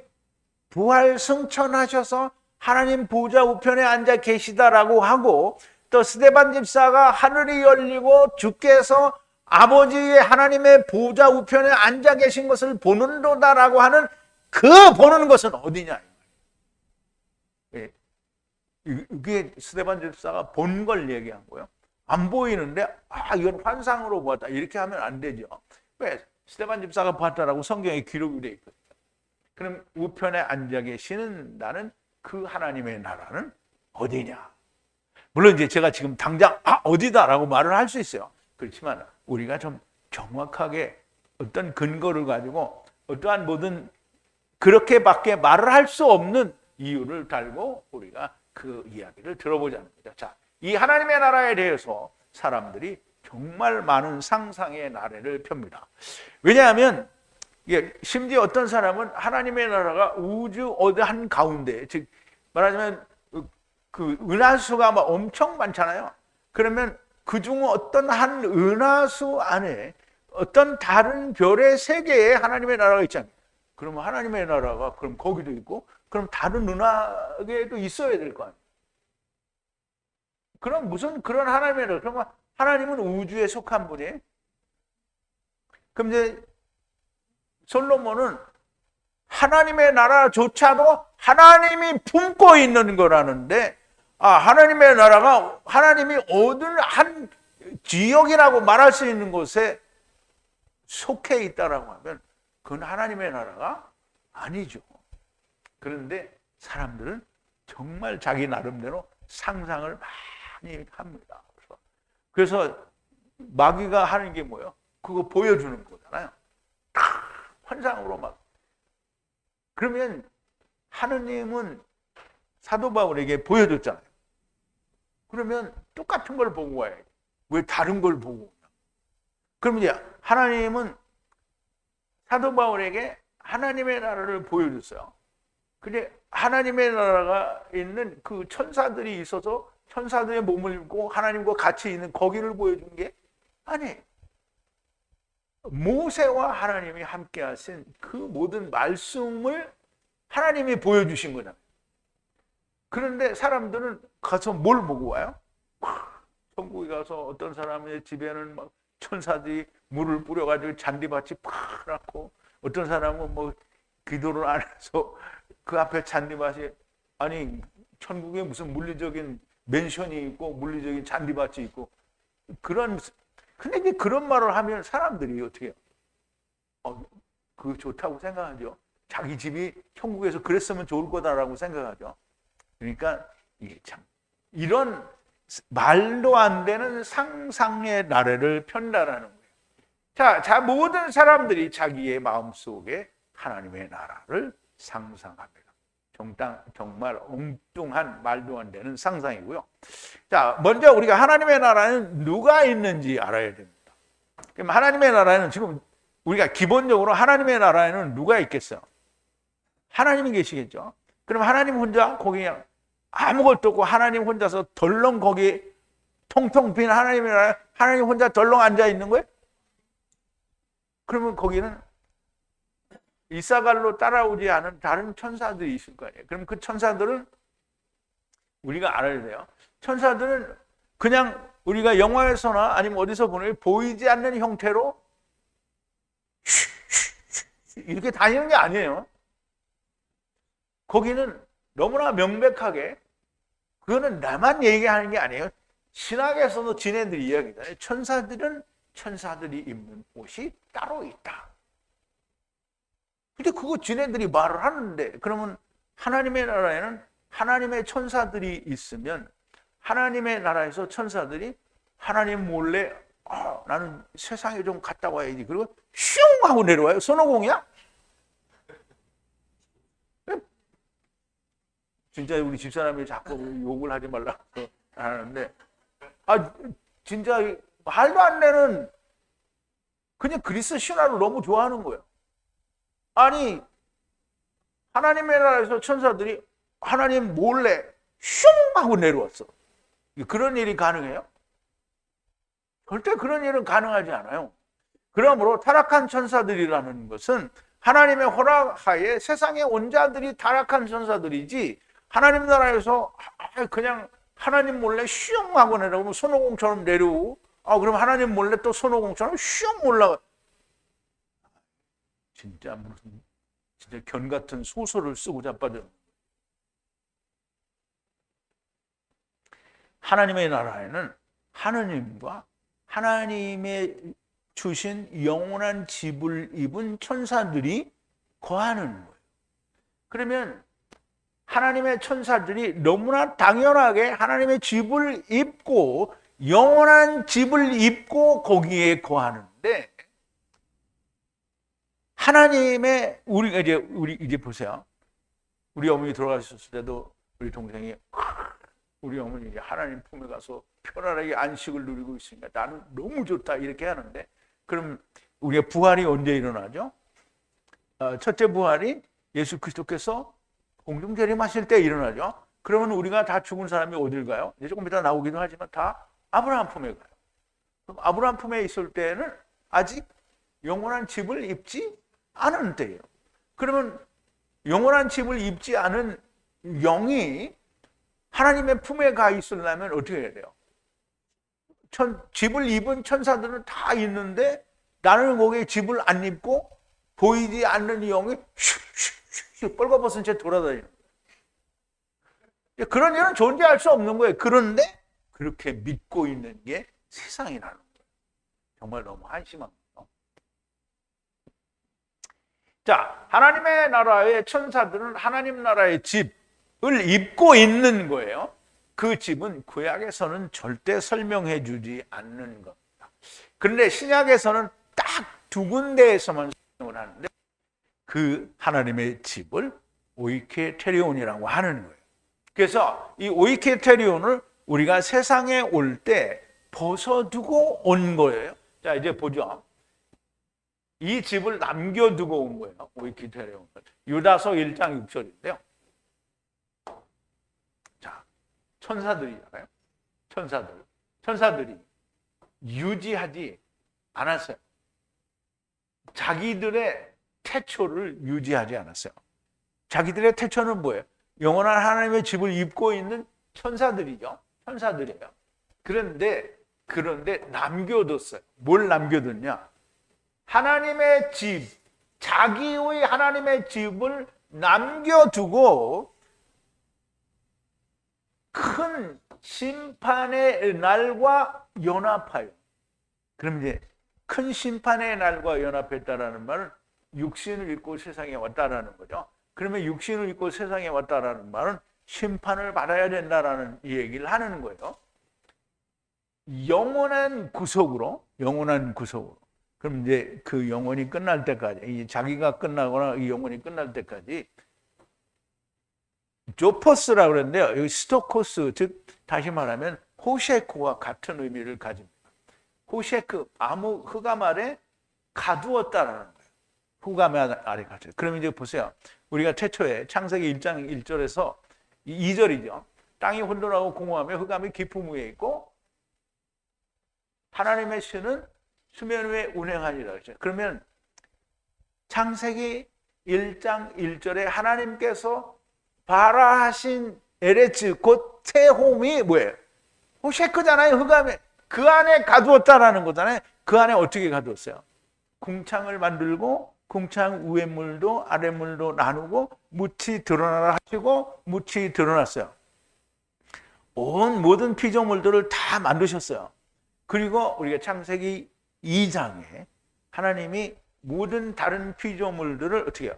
부활 승천하셔서 하나님 보좌 우편에 앉아 계시다라고 하고 또 스데반 집사가 하늘이 열리고 주께서 아버지의 하나님의 보좌 우편에 앉아 계신 것을 보는도다라고 하는 그 보는 것은 어디냐? 이게 스데반 집사가 본 걸 얘기한 거예요. 안 보이는데 이건 환상으로 보았다 이렇게 하면 안 되죠. 왜? 스데반 집사가 봤다라고 성경에 기록이 되어 있거든요. 그럼 우편에 앉아 계시는 나는 그 하나님의 나라는 어디냐? 물론 이제 제가 지금 당장 어디다라고 말을 할 수 있어요. 그렇지만 우리가 좀 정확하게 어떤 근거를 가지고 어떠한 모든 그렇게밖에 말을 할 수 없는 이유를 달고 우리가 그 이야기를 들어보자는 거죠. 자, 이 하나님의 나라에 대해서 사람들이 정말 많은 상상의 나래를 펴니다. 왜냐하면 심지어 어떤 사람은 하나님의 나라가 우주 어디 한 가운데, 즉 말하자면 그 은하수가 막 엄청 많잖아요. 그러면 그중 어떤 한 은하수 안에 어떤 다른 별의 세계에 하나님의 나라가 있잖아요. 그러면 하나님의 나라가 그럼 거기도 있고, 그럼 다른 은하계에도 있어야 될 거 아니에요. 그럼 무슨 그런 하나님의 나라? 그러면 하나님은 우주에 속한 분이에요. 그럼 이제 솔로몬은 하나님의 나라조차도 하나님이 품고 있는 거라는데, 하나님의 나라가 하나님이 어느 한 지역이라고 말할 수 있는 곳에 속해 있다라고 하면 그건 하나님의 나라가 아니죠. 그런데 사람들은 정말 자기 나름대로 상상을 많이 합니다. 그래서 마귀가 하는 게 뭐예요? 그거 보여주는 거잖아요. 환상으로 막. 그러면 하느님은 사도 바울에게 보여줬잖아요. 그러면 똑같은 걸 보고 와야지. 왜 다른 걸 보고 오냐? 그러면 이제 하나님은 사도 바울에게 하나님의 나라를 보여줬어요. 근데 하나님의 나라가 있는 그 천사들이 있어서 천사들의 몸을 입고 하나님과 같이 있는 거기를 보여준 게 아니에요. 모세와 하나님이 함께 하신 그 모든 말씀을 하나님이 보여주신 거잖아요. 그런데 사람들은 가서 뭘 보고 와요? 천국에 가서 어떤 사람의 집에는 막 천사들이 물을 뿌려가지고 잔디밭이 파랗고, 어떤 사람은 뭐 기도를 안 해서 그 앞에 잔디밭이, 아니 천국에 무슨 물리적인 맨션이 있고 물리적인 잔디밭이 있고, 근데 이제 그런 말을 하면 사람들이 어떻게 해요? 그거 좋다고 생각하죠. 자기 집이 천국에서 그랬으면 좋을 거다라고 생각하죠. 그러니까 이게 참 이런 말도 안 되는 상상의 나래를 편다라는 거예요. 자, 모든 사람들이 자기의 마음속에 하나님의 나라를 상상합니다. 정말 엉뚱한 말도 안 되는 상상이고요. 자, 먼저 우리가 하나님의 나라는 누가 있는지 알아야 됩니다. 그럼 하나님의 나라에는 지금 우리가 기본적으로 하나님의 나라에는 누가 있겠어요? 하나님이 계시겠죠. 그럼 하나님 혼자 거기 아무것도 없고 하나님 혼자서 덜렁 거기 통통 빈 하나님의 나라에 하나님 혼자 덜렁 앉아 있는 거예요? 그러면 거기는 이사갈로 따라오지 않은 다른 천사들이 있을 거 아니에요. 그럼 그 천사들은 우리가 알아야 돼요. 천사들은 그냥 우리가 영화에서나 아니면 어디서 보는 보이지 않는 형태로 이렇게 다니는 게 아니에요. 거기는 너무나 명백하게, 그거는 나만 얘기하는 게 아니에요. 신학에서도 지네들이 이야기잖아요. 천사들은 천사들이 입는 옷이 따로 있다. 근데 그거 지네들이 말을 하는데, 그러면 하나님의 나라에는 하나님의 천사들이 있으면 하나님의 나라에서 천사들이 하나님 몰래 나는 세상에 좀 갔다 와야지, 그리고 슝 하고 내려와요. 손오공이야? 진짜 우리 집사람이 자꾸 욕을 하지 말라고 하는데, 진짜 말도 안 되는, 그냥 그리스 신화를 너무 좋아하는 거예요. 아니 하나님의 나라에서 천사들이 하나님 몰래 슝 하고 내려왔어. 그런 일이 가능해요? 절대 그런 일은 가능하지 않아요. 그러므로 타락한 천사들이라는 것은 하나님의 허락하에 세상에 온 자들이 타락한 천사들이지, 하나님 나라에서 그냥 하나님 몰래 슝 하고 내려오면 손오공처럼 내려오고, 그럼 하나님 몰래 또 손오공처럼 슝 올라가. 진짜 견 같은 소설을 쓰고 자빠져. 하나님의 나라에는 하느님과 하나님의 주신 영원한 집을 입은 천사들이 거하는 거예요. 그러면 하나님의 천사들이 너무나 당연하게 하나님의 집을 입고 영원한 집을 입고 거기에 거하는데, 하나님의 우리 이제 보세요. 우리 어머니 돌아가셨을 때도 우리 동생이 우리 어머니 하나님 품에 가서 편안하게 안식을 누리고 있으니까 나는 너무 좋다 이렇게 하는데, 그럼 우리가 부활이 언제 일어나죠? 첫째 부활이 예수 그리스도께서 공중 재림하실 때 일어나죠. 그러면 우리가 다 죽은 사람이 어딜 가요? 이제 조금 이따 나오기도 하지만 다 아브라함 품에 가요. 그럼 아브라함 품에 있을 때는 아직 영원한 집을 입지 않은 때예요. 그러면 영원한 집을 입지 않은 영이 하나님의 품에 가 있으려면 어떻게 해야 돼요? 집을 입은 천사들은 다 있는데 나는 거기에 집을 안 입고 보이지 않는 영이 슉슉슉 뻘거벗은 채 돌아다니는 거예요. 그런 일은 존재할 수 없는 거예요. 그런데 그렇게 믿고 있는 게 세상이라는 거예요. 정말 너무 한심한 거예요. 자, 하나님의 나라의 천사들은 하나님 나라의 집을 입고 있는 거예요. 그 집은 구약에서는 절대 설명해 주지 않는 겁니다. 그런데 신약에서는 딱 두 군데에서만 설명을 하는데 그 하나님의 집을 오이케테리온이라고 하는 거예요. 그래서 이 오이케테리온을 우리가 세상에 올 때 벗어두고 온 거예요. 자, 이제 보죠. 이 집을 남겨두고 온 거예요. 오이케테리온을. 유다서 1장 6절인데요. 자, 천사들이잖아요. 천사들이 유지하지 않았어요. 자기들의 태초를 유지하지 않았어요. 자기들의 태초는 뭐예요? 영원한 하나님의 집을 입고 있는 천사들이죠. 천사들이에요. 그런데 남겨뒀어요. 뭘 남겨뒀냐? 하나님의 집, 자기의 하나님의 집을 남겨두고 큰 심판의 날과 연합하여. 그럼 이제 큰 심판의 날과 연합했다라는 말은 육신을 입고 세상에 왔다라는 거죠. 그러면 육신을 입고 세상에 왔다라는 말은 심판을 받아야 된다라는 얘기를 하는 거예요. 영원한 구속으로. 그럼 이제 그 영혼이 끝날 때까지, 자기가 끝나거나 이 영혼이 끝날 때까지 조포스라고 그러는데요. 여기 스토코스, 즉 다시 말하면 호셰크와 같은 의미를 가집니다. 호셰크, 아무 흑암 아래 가두었다라는 거예요. 흑암 아래 가두었다. 그럼 이제 보세요. 우리가 최초에 창세기 1장 1절에서 2절이죠. 땅이 혼돈하고 공허하며 흑암이 깊음 위에 있고 하나님의 신은 수면 위에 운행하니라 그랬죠. 그러면 창세기 1장 1절에 하나님께서 발화하신 에레츠 곧 새 홈이 뭐예요? 호셰크잖아요. 흑암에 그 안에 가두었다라는 거잖아요. 그 안에 어떻게 가두었어요? 궁창을 만들고 궁창 위의 물도 아래 물도 나누고 묻히 드러나라 하시고 묻히 드러났어요. 온 모든 피조물들을 다 만드셨어요. 그리고 우리가 창세기 2장에 하나님이 모든 다른 피조물들을 어떻게 해요?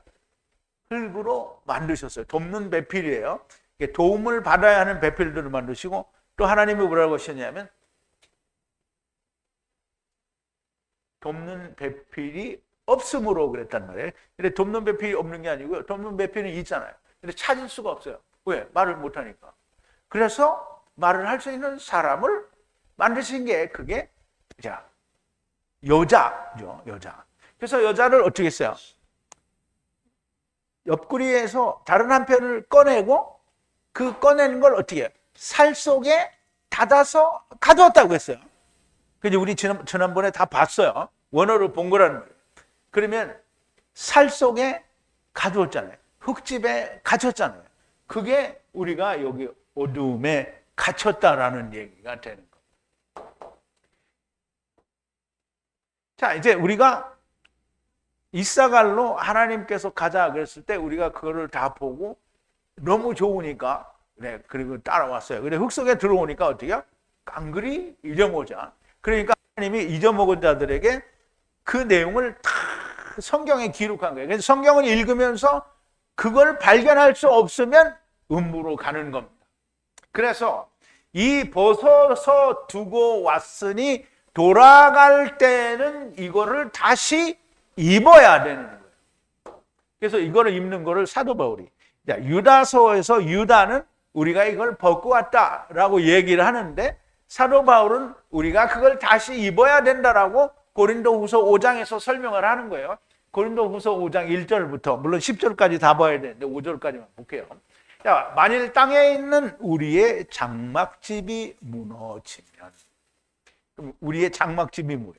흙으로 만드셨어요. 돕는 배필이에요. 도움을 받아야 하는 배필들을 만드시고 또 하나님이 뭐라고 하셨냐면 돕는 배필이 없음으로 그랬단 말이에요. 근데 돕는 배필이 없는 게 아니고요. 돕는 배필은 있잖아요. 근데 찾을 수가 없어요. 왜? 말을 못하니까. 그래서 말을 할 수 있는 사람을 만드신 게 그게 자 여자죠. 여자. 그래서 여자를 어떻게 했어요? 옆구리에서 다른 한 편을 꺼내고 그 꺼내는 걸 어떻게 해요? 살 속에 닫아서 가두었다고 했어요. 그래서 우리 지난번에 다 봤어요. 원어를 본 거라는 거예요. 그러면 살 속에 가두었잖아요. 흙집에 갇혔잖아요. 그게 우리가 여기 어둠에 갇혔다라는 얘기가 되는 거예요. 자, 이제 우리가 이사갈로 하나님께서 가자 그랬을 때 우리가 그거를 다 보고 너무 좋으니까 네, 그리고 따라왔어요. 근데 흙 속에 들어오니까 어떻게 해요? 깡그리 잊어먹자. 그러니까 하나님이 잊어먹은 자들에게 그 내용을 다 성경에 기록한 거예요. 그래서 성경을 읽으면서 그걸 발견할 수 없으면 음부로 가는 겁니다. 그래서 이 벗어서 두고 왔으니 돌아갈 때는 이거를 다시 입어야 되는 거예요. 그래서 이거를 입는 거를 사도 바울이 유다서에서 유다는 우리가 이걸 벗고 왔다라고 얘기를 하는데 사도 바울은 우리가 그걸 다시 입어야 된다라고 고린도후서 5장에서 설명을 하는 거예요. 고린도후서 5장 1절부터 물론 10절까지 다 봐야 되는데 5절까지만 볼게요. 자, 만일 땅에 있는 우리의 장막집이 무너지면, 그럼 우리의 장막집이 뭐예요?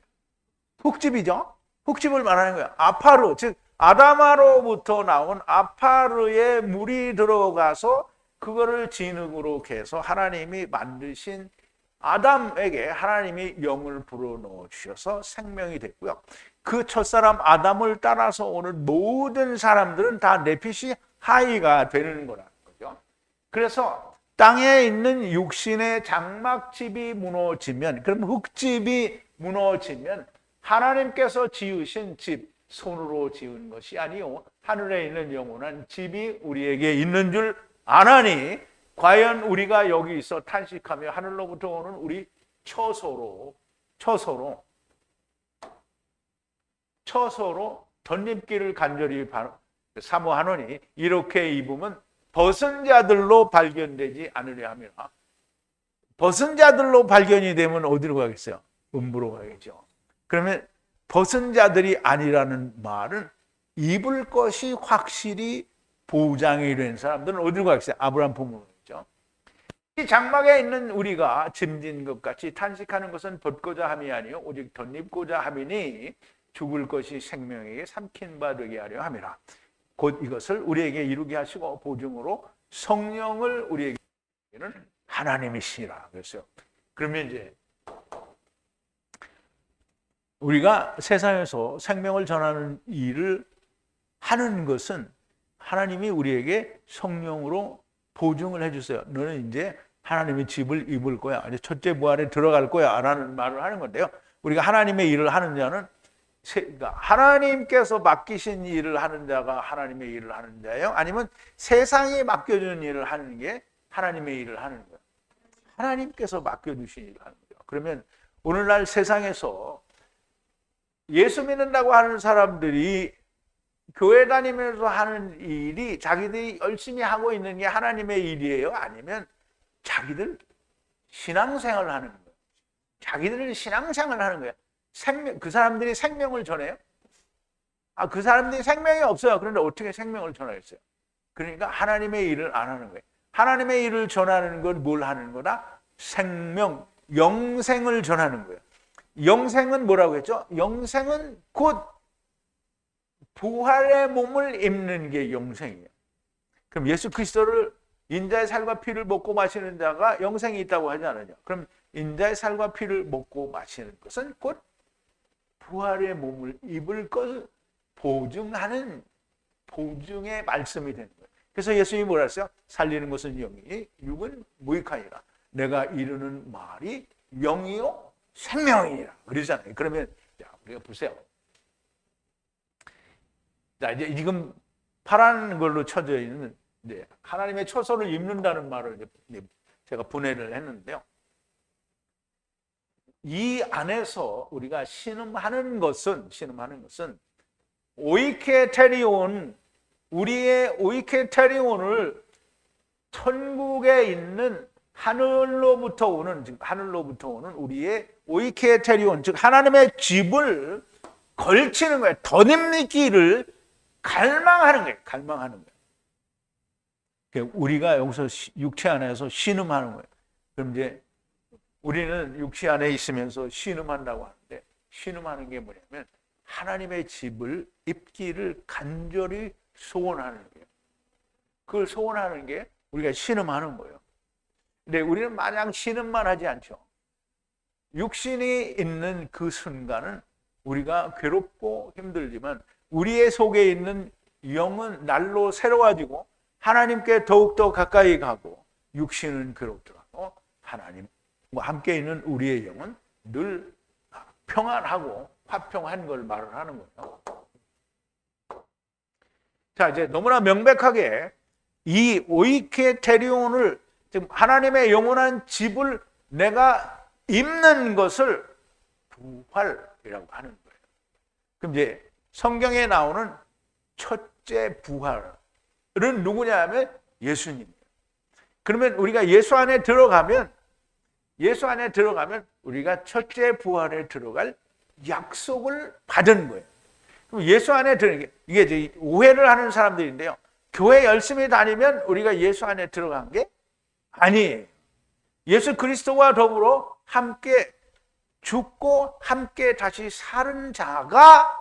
흙집이죠. 흙집을 말하는 거예요. 아파르, 즉 아담아로부터 나온 아파르에 물이 들어가서 그거를 진흙으로 해서 하나님이 만드신 아담에게 하나님이 영을 불어넣어 주셔서 생명이 됐고요. 그 첫사람 아담을 따라서 오는 모든 사람들은 다 네피시 하이가 되는 거라는 거죠. 그래서 땅에 있는 육신의 장막집이 무너지면, 그럼 흙집이 무너지면 하나님께서 지으신 집, 손으로 지은 것이 아니요 하늘에 있는 영원한 집이 우리에게 있는 줄 아나니, 과연 우리가 여기 있어 탄식하며 하늘로부터 오는 우리 처소로 덧입기를 간절히 사모하노니 이렇게 입으면 벗은 자들로 발견되지 않으려 함이라. 벗은 자들로 발견이 되면 어디로 가겠어요? 음부로 가겠죠. 그러면 벗은 자들이 아니라는 말은 입을 것이 확실히 보장이 된 사람들은 어디로 가겠어요? 아브라함 품으로 가겠죠. 이 장막에 있는 우리가 짐진 것 같이 탄식하는 것은 벗고자 함이 아니요 오직 덧입고자 함이니 죽을 것이 생명에게 삼킨 바 되게 하려 함이라. 곧 이것을 우리에게 이루게 하시고 보증으로 성령을 우리에게는 하나님이시라 그랬어요. 그러면 이제 우리가 세상에서 생명을 전하는 일을 하는 것은 하나님이 우리에게 성령으로 보증을 해주세요. 너는 이제 하나님의 집을 입을 거야. 이제 첫째 부활에 들어갈 거야. 라는 말을 하는 건데요. 우리가 하나님의 일을 하는 자는, 그러니까 하나님께서 맡기신 일을 하는 자가 하나님의 일을 하는 자예요? 아니면 세상이 맡겨주는 일을 하는 게 하나님의 일을 하는 거예요? 하나님께서 맡겨주신 일을 하는 거예요. 그러면 오늘날 세상에서 예수 믿는다고 하는 사람들이 교회 다니면서 하는 일이 자기들이 열심히 하고 있는 게 하나님의 일이에요? 아니면 자기들 신앙생활을 하는 거예요? 자기들 신앙생활을 하는 거예요. 그 사람들이 생명을 전해요? 그 사람들이 생명이 없어요. 그런데 어떻게 생명을 전하겠어요? 그러니까 하나님의 일을 안 하는 거예요. 하나님의 일을 전하는 건 뭘 하는 거다? 생명, 영생을 전하는 거예요. 영생은 뭐라고 했죠? 영생은 곧 부활의 몸을 입는 게 영생이에요. 그럼 예수 그리스도를 인자의 살과 피를 먹고 마시는 자가 영생이 있다고 하지 않느냐? 그럼 인자의 살과 피를 먹고 마시는 것은 곧 부활의 몸을 입을 것을 보증하는 보증의 말씀이 되는 거예요. 그래서 예수님이 뭐라 했어요? 살리는 것은 영이니 육은 무익하니라. 내가 이르는 말이 영이요 생명이니라. 그러잖아요. 그러면 자, 우리가 보세요. 자, 이제 지금 파란 걸로 쳐져 있는 하나님의 처소를 입는다는 말을 제가 분해를 했는데요. 이 안에서 우리가 신음하는 것은 오이케테리온, 우리의 오이케테리온을 천국에 있는 하늘로부터 오는 우리의 오이케테리온, 즉 하나님의 집을 걸치는 거예요. 덧입기를 갈망하는 거예요. 우리가 여기서 육체 안에서 신음하는 거예요. 그럼 이제 우리는 육체 안에 있으면서 신음한다고 하는데, 신음하는 게 뭐냐면 하나님의 집을 입기를 간절히 소원하는 거예요. 그걸 소원하는 게 우리가 신음하는 거예요. 근데 우리는 마냥 신음만 하지 않죠. 육신이 있는 그 순간은 우리가 괴롭고 힘들지만 우리의 속에 있는 영은 날로 새로워지고 하나님께 더욱더 가까이 가고, 육신은 괴롭더라도 하나님과 함께 있는 우리의 영은 늘 평안하고 화평한 걸 말을 하는 거예요. 자, 이제 너무나 명백하게 이 오이케테리온을, 지금 하나님의 영원한 집을 내가 입는 것을 부활이라고 하는 거예요. 그럼 이제 성경에 나오는 첫째 부활은 누구냐 하면 예수님이에요. 그러면 우리가 예수 안에 들어가면 우리가 첫째 부활에 들어갈 약속을 받은 거예요. 그럼 예수 안에 들어가는 게 이게 이제 오해를 하는 사람들인데요. 교회 열심히 다니면 우리가 예수 안에 들어간 게 아니에요. 예수 그리스도와 더불어 함께 죽고 함께 다시 사는 자가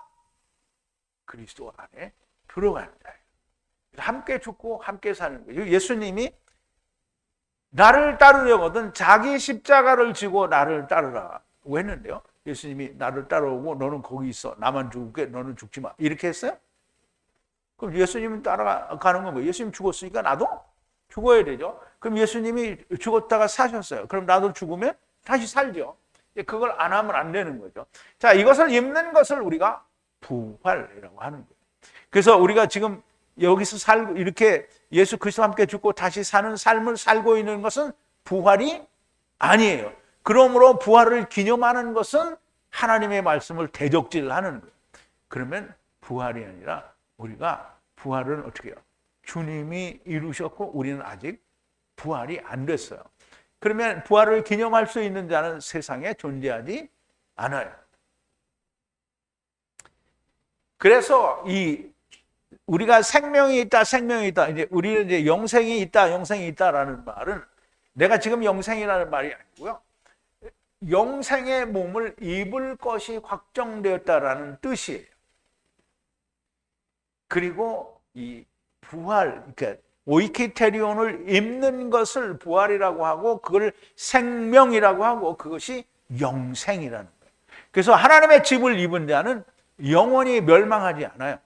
그리스도 안에 들어가는 자예요. 함께 죽고 함께 사는 거예요. 예수님이 나를 따르려거든 자기 십자가를 지고 나를 따르라고 했는데요. 예수님이 나를 따라오고 너는 거기 있어. 나만 죽을게. 너는 죽지 마. 이렇게 했어요? 그럼 예수님은 따라가는 건 뭐예요? 예수님 죽었으니까 나도 죽어야 되죠. 그럼 예수님이 죽었다가 사셨어요. 그럼 나도 죽으면 다시 살죠. 그걸 안 하면 안 되는 거죠. 자, 이것을 입는 것을 우리가 부활이라고 하는 거예요. 그래서 우리가 지금 여기서 살고 이렇게 예수 그리스도와 함께 죽고 다시 사는 삶을 살고 있는 것은 부활이 아니에요. 그러므로 부활을 기념하는 것은 하나님의 말씀을 대적질하는 거예요. 그러면 부활이 아니라 우리가 부활은 어떻게 해요? 주님이 이루셨고 우리는 아직 부활이 안 됐어요. 그러면 부활을 기념할 수 있는 자는 세상에 존재하지 않아요. 그래서 우리가 생명이 있다. 이제 우리는 이제 영생이 있다라는 말은 내가 지금 영생이라는 말이 아니고요. 영생의 몸을 입을 것이 확정되었다라는 뜻이에요. 그리고 이 부활, 그러니까 오이키테리온을 입는 것을 부활이라고 하고 그걸 생명이라고 하고 그것이 영생이라는 거예요. 그래서 하나님의 집을 입은 자는 영원히 멸망하지 않아요.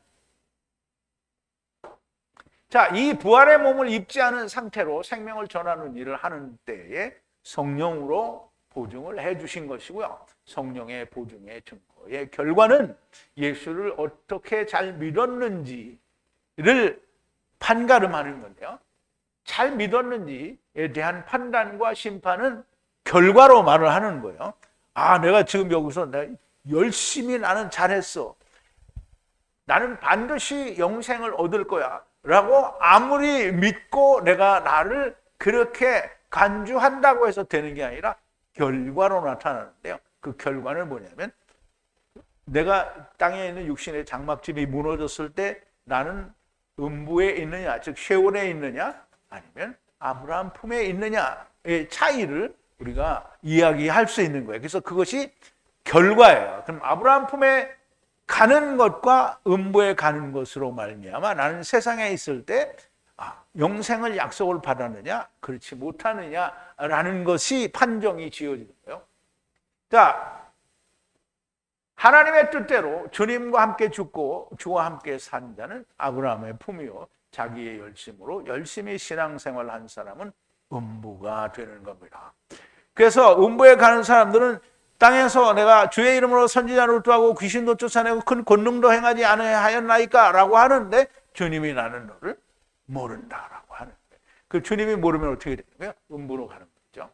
자, 이 부활의 몸을 입지 않은 상태로 생명을 전하는 일을 하는 때에 성령으로 보증을 해 주신 것이고요. 성령의 보증의 증거의 결과는 예수를 어떻게 잘 믿었는지를 판가름하는 건데요. 잘 믿었는지에 대한 판단과 심판은 결과로 말을 하는 거예요. 아, 내가 지금 여기서 내가 열심히 나는 잘했어. 나는 반드시 영생을 얻을 거야. 라고 아무리 믿고 내가 나를 그렇게 간주한다고 해서 되는 게 아니라 결과로 나타나는데요. 그 결과는 뭐냐면 내가 땅에 있는 육신의 장막집이 무너졌을 때 나는 음부에 있느냐, 즉 셰올에 있느냐 아니면 아브라함 품에 있느냐의 차이를 우리가 이야기할 수 있는 거예요. 그래서 그것이 결과예요. 그럼 아브라함 품에 가는 것과 음부에 가는 것으로 말미암아 나는 세상에 있을 때 영생을 약속을 받았느냐 그렇지 못하느냐라는 것이 판정이 지어지는 거예요. 자, 하나님의 뜻대로 주님과 함께 죽고 주와 함께 산 자는 아브라함의 품이요 자기의 열심으로 열심히 신앙생활을 한 사람은 음부가 되는 겁니다. 그래서 음부에 가는 사람들은 땅에서 내가 주의 이름으로 선지자를 율도하고 귀신도 쫓아내고 큰 권능도 행하지 않았나이까 라고 하는데 주님이 나는 너를 모른다라고 하는 거예요. 그 주님이 모르면 어떻게 되는 거예요? 음부로 가는 거죠.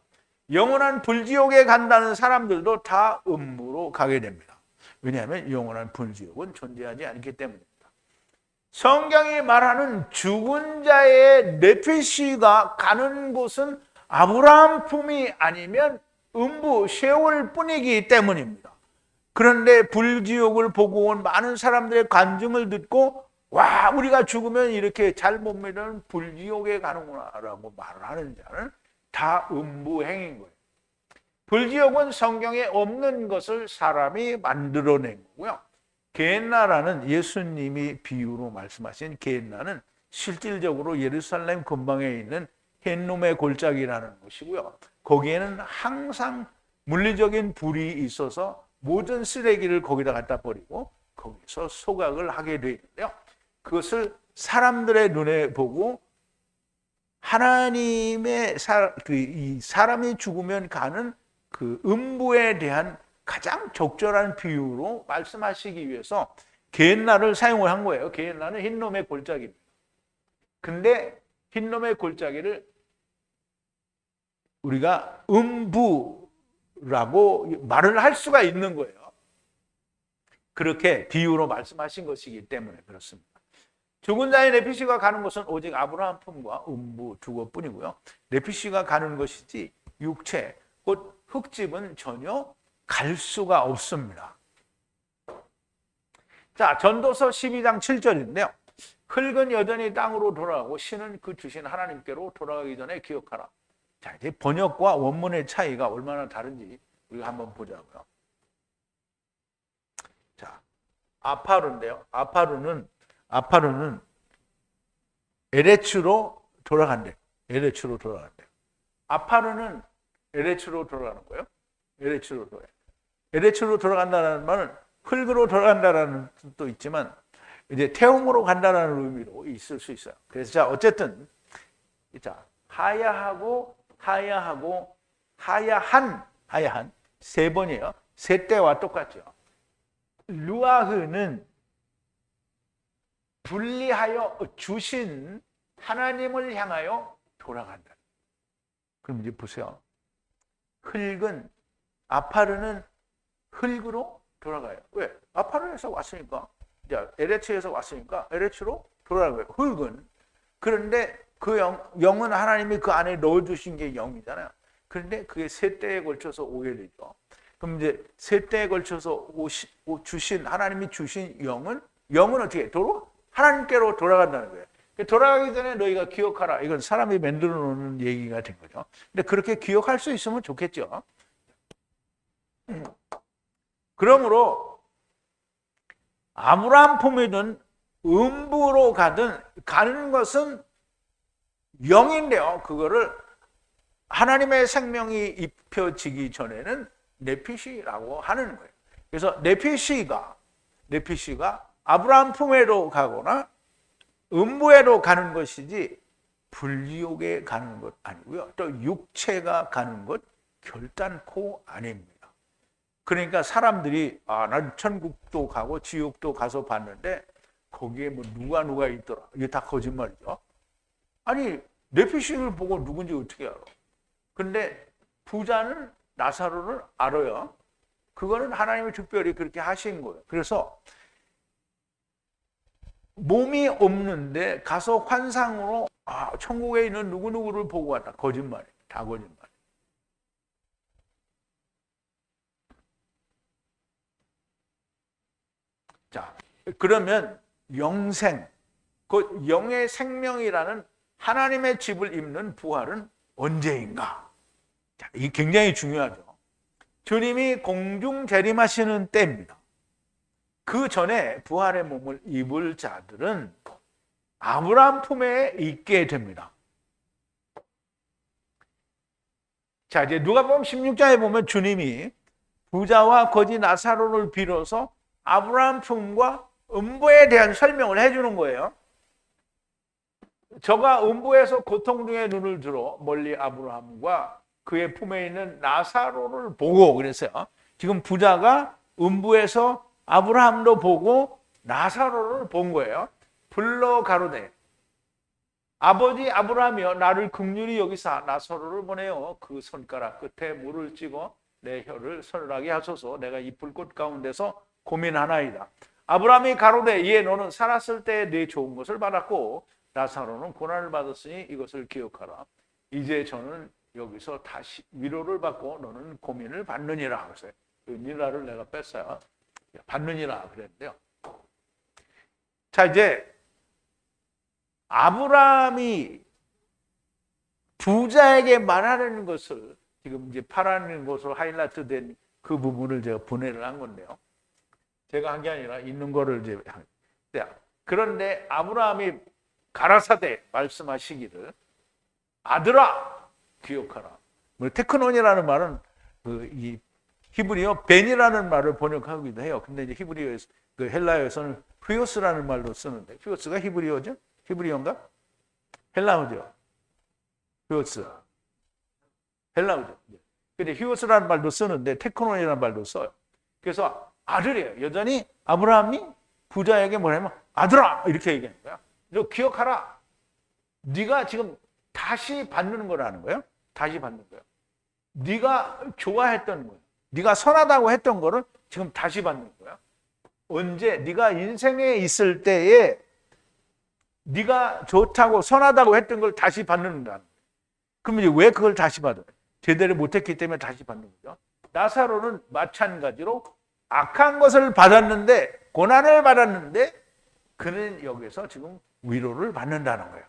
영원한 불지옥에 간다는 사람들도 다 음부로 가게 됩니다. 왜냐하면 영원한 불지옥은 존재하지 않기 때문입니다. 성경이 말하는 죽은 자의 네피시가 가는 곳은 아브라함 품이 아니면 음부, 셰올 뿐이기 때문입니다. 그런데 불지옥을 보고 온 많은 사람들의 간증을 듣고 와, 우리가 죽으면 이렇게 잘 못 믿는 불지옥에 가는구나 라고 말을 하는 자는 다 음부행인 거예요. 불지옥은 성경에 없는 것을 사람이 만들어낸 거고요. 게헨나라는 예수님이 비유로 말씀하신 게헨나는 실질적으로 예루살렘 근방에 있는 흰놈의 골짜기라는 것이고요. 거기에는 항상 물리적인 불이 있어서 모든 쓰레기를 거기다 갖다 버리고 거기서 소각을 하게 되어 있는데요. 그것을 사람들의 눈에 보고 하나님의 이 사람이 죽으면 가는 그 음부에 대한 가장 적절한 비유로 말씀하시기 위해서 게헨나를 사용을 한 거예요. 게헨나는 흰놈의 골짜기입니다. 근데 흰놈의 골짜기를 우리가 음부라고 말을 할 수가 있는 거예요. 그렇게 비유로 말씀하신 것이기 때문에 그렇습니다. 죽은 자의 네피시가 가는 곳은 오직 아브라함 품과 음부 두 곳뿐이고요. 네피시가 가는 것이지 육체, 곧 흙집은 전혀 갈 수가 없습니다. 자, 전도서 12장 7절인데요. 흙은 여전히 땅으로 돌아가고 신은 그 주신 하나님께로 돌아가기 전에 기억하라. 자, 이제 번역과 원문의 차이가 얼마나 다른지 우리가 한번 보자고요. 자, 아파루인데요. 아파루는 에레츠로 돌아간대요. 에레츠로 돌아간대요. 아파루는 에레츠로 돌아가는 거예요. 에레츠로 돌아가요. 에레츠로 돌아간다는 말은 흙으로 돌아간다는 뜻도 있지만 이제 태움으로 간다는 의미로 있을 수 있어요. 그래서 자, 어쨌든 자, 하야한 세 번이에요. 세 때와 똑같죠. 루아흐는 분리하여 주신 하나님을 향하여 돌아간다. 그럼 이제 보세요. 흙은 아파르는 흙으로 돌아가요. 왜? 아파르에서 왔으니까, 이제 에레츠에서 왔으니까 에레츠로 돌아가요. 흙은. 그런데 그 영은 하나님이 그 안에 넣어주신 게 영이잖아요. 그런데 그게 세 때에 걸쳐서 오게 되죠. 그럼 이제 세 때에 걸쳐서 하나님이 주신 영은 어떻게 하나님께로 돌아간다는 거예요. 돌아가기 전에 너희가 기억하라. 이건 사람이 만들어 놓는 얘기가 된 거죠. 근데 그렇게 기억할 수 있으면 좋겠죠. 그러므로 아브라함 품이든 음부로 가는 것은 영인데요. 그거를 하나님의 생명이 입혀지기 전에는 네피시라고 하는 거예요. 그래서 네피시가 아브라함 품에로 가거나 음부에로 가는 것이지 불지옥에 가는 것 아니고요. 또 육체가 가는 것 결단코 아닙니다. 그러니까 사람들이 난 천국도 가고 지옥도 가서 봤는데 거기에 뭐 누가 있더라. 이게 다 거짓말이죠. 아니 네피시를 보고 누군지 어떻게 알아? 근데 부자는 나사로를 알아요. 그거는 하나님이 특별히 그렇게 하신 거예요. 그래서 몸이 없는데 가서 환상으로 천국에 있는 누구누구를 보고 왔다. 거짓말이에요. 다 거짓말. 자, 그러면 영생, 그 영의 생명이라는 하나님의 집을 입는 부활은 언제인가? 자, 이게 굉장히 중요하죠. 주님이 공중 재림하시는 때입니다. 그 전에 부활의 몸을 입을 자들은 아브라함 품에 있게 됩니다. 자, 이제 누가복음 16장에 보면 주님이 부자와 거지 나사로를 빌어서 아브라함 품과 음부에 대한 설명을 해주는 거예요. 저가 음부에서 고통 중에 눈을 들어 멀리 아브라함과 그의 품에 있는 나사로를 보고, 그랬어요. 지금 부자가 음부에서 아브라함도 보고 나사로를 본 거예요. 불러 가로되 아버지 아브라함이여 나를 긍휼히 여기사 나사로를 보내어 그 손가락 끝에 물을 찍어 내 혀를 서늘하게 하소서. 내가 이 불꽃 가운데서 고민하나이다. 아브라함이 가로되 이에 너는 살았을 때 네 좋은 것을 받았고 나사로는 고난을 받았으니 이것을 기억하라. 이제 저는 여기서 다시 위로를 받고 너는 고민을 받느니라. 그래서 니라를 내가 뺐어요. 받느니라 그랬는데요. 자, 이제 아브라함이 부자에게 말하는 것을 지금 이제 파라는 것으로 하이라이트 된 그 부분을 제가 분해를 한 건데요. 제가 한 게 아니라 있는 거를 이제 그런데 아브라함이 가라사대 말씀하시기를 아들아 기억하라. 테크논이라는 말은 이 히브리어 벤이라는 말을 번역하기도 해요. 근데 이제 히브리어에서 그 헬라어에서는 휘오스라는 말로 쓰는데 휘오스가 히브리어죠? 히브리어인가? 헬라어죠. 휘오스. 헬라어죠. 근데 휘오스라는 말도 쓰는데 테크논이라는 말도 써요. 그래서 아들이에요. 여전히 아브라함이 부자에게 뭐냐면 아들아 이렇게 얘기하는 거야. 너 기억하라. 네가 지금 다시 받는 거라는 거예요. 다시 받는 거예요. 네가 좋아했던 거예요. 네가 선하다고 했던 거를 지금 다시 받는 거야. 언제? 네가 인생에 있을 때에 네가 좋다고 선하다고 했던 걸 다시 받는다. 그럼 이제 왜 그걸 다시 받아? 제대로 못했기 때문에 다시 받는 거죠. 나사로는 마찬가지로 악한 것을 받았는데, 고난을 받았는데, 그는 여기서 지금 위로를 받는다는 거예요.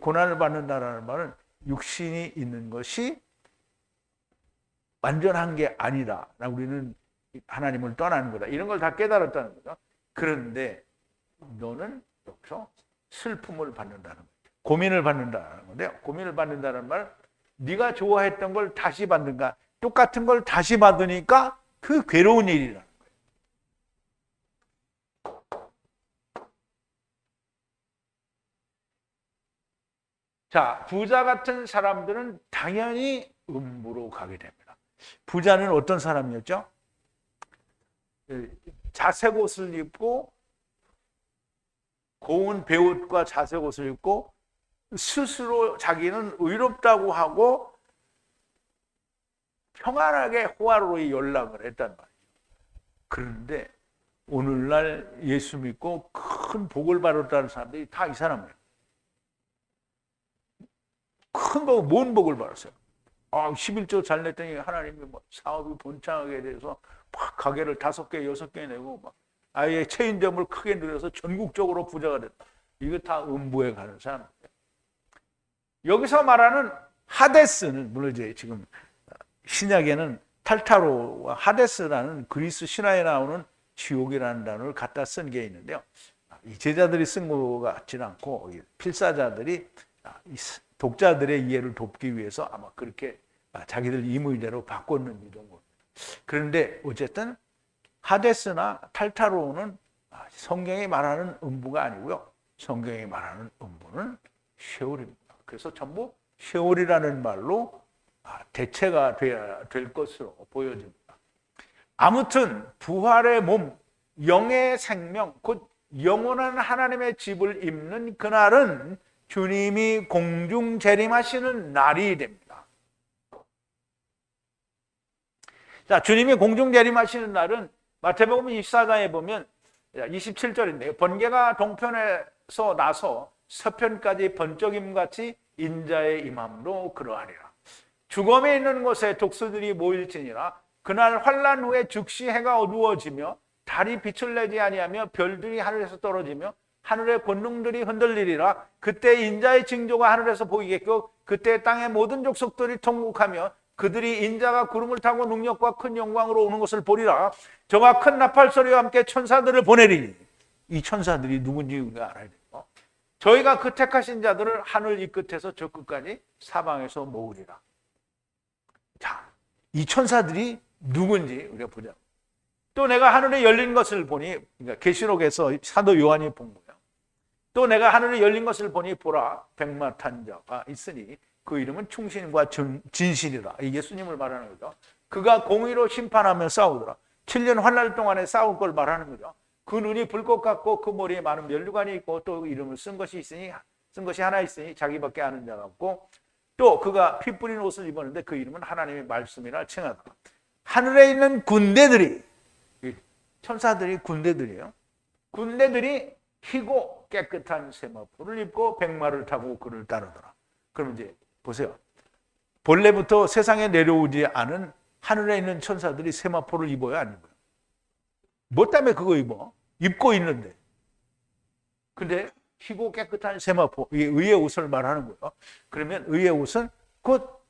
고난을 받는다는 말은 육신이 있는 것이 완전한 게 아니다. 우리는 하나님을 떠나는 거다. 이런 걸 다 깨달았다는 거죠. 그런데 너는 여기서 슬픔을 받는다는 거예요. 고민을 받는다는 건데요. 고민을 받는다는 말, 네가 좋아했던 걸 다시 받는가, 똑같은 걸 다시 받으니까 그 괴로운 일이라는 거예요. 자, 부자 같은 사람들은 당연히 음부로 가게 됩니다. 부자는 어떤 사람이었죠? 자색 옷을 입고, 고운 베옷과 자색 옷을 입고 스스로 자기는 의롭다고 하고 평안하게 호화로이 연락을 했단 말이에요. 그런데 오늘날 예수 믿고 큰 복을 받았다는 사람들이 다 이 사람이에요. 큰 복, 뭔 복을 받았어요? 11조 잘 냈더니 하나님이 사업이 번창하게 돼서 막 가게를 5개, 6개 내고 막 아예 체인점을 크게 늘려서 전국적으로 부자가 됐다. 이거 다 음부에 가는 사람이에요. 여기서 말하는 하데스는, 물론 이제 지금 신약에는 탈타로와 하데스라는 그리스 신화에 나오는 지옥이라는 단어를 갖다 쓴 게 있는데요. 이 제자들이 쓴 것 같지는 않고 필사자들이 독자들의 이해를 돕기 위해서 아마 그렇게 자기들 임의대로 바꿨는 이런 거. 그런데 어쨌든 하데스나 탈타로는 성경이 말하는 음부가 아니고요. 성경이 말하는 음부는 셰올입니다. 그래서 전부 셰올이라는 말로 대체가 돼야 될 것으로 보여집니다. 아무튼 부활의 몸, 영의 생명, 곧 영원한 하나님의 집을 입는 그날은 주님이 공중 재림하시는 날이 됩니다. 자, 주님이 공중 재림하시는 날은 마태복음 24장에 보면 27절인데요. 번개가 동편에서 나서 서편까지 번쩍임같이 인자의 임함으로 그러하리라. 죽음에 있는 곳에 독수들이 모일지니라. 그날 환난 후에 즉시 해가 어두워지며 달이 빛을 내지 아니하며 별들이 하늘에서 떨어지며 하늘의 권능들이 흔들리리라. 그때 인자의 징조가 하늘에서 보이겠고 그때 땅의 모든 족속들이 통곡하며 그들이 인자가 구름을 타고 능력과 큰 영광으로 오는 것을 보리라. 저가 큰 나팔 소리와 함께 천사들을 보내리니, 이 천사들이 누군지 우리가 알아야 돼요. 저희가 그 택하신 자들을 하늘 이 끝에서 저 끝까지 사방에서 모으리라. 자, 이 천사들이 누군지 우리가 보자. 또 내가 하늘에 열린 것을 보니, 그러니까 계시록에서 사도 요한이 본 거예요. 또 내가 하늘에 열린 것을 보니 보라, 백마 탄 자가 있으니 그 이름은 충신과 진실이라. 이게 예수님을 말하는 거죠. 그가 공의로 심판하며 싸우더라. 7년 환난 동안에 싸울 걸 말하는 거죠. 그 눈이 불꽃 같고 그 머리에 많은 면류관이 있고 또 이름을 쓴 것이 하나 있으니 자기밖에 아는 자가 없고, 또 그가 피 뿌린 옷을 입었는데 그 이름은 하나님의 말씀이라 칭하더라. 하늘에 있는 군대들이, 천사들이 군대들이에요. 군대들이 희고 깨끗한 세마포를 입고 백마를 타고 그를 따르더라. 그럼 이제 보세요. 본래부터 세상에 내려오지 않은 하늘에 있는 천사들이 세마포를 입어요, 안 입어요? 뭐 때문에 그거 입어? 입고 있는데. 근데 희고 깨끗한 세마포, 의의 옷을 말하는 거예요. 그러면 의의 옷은 곧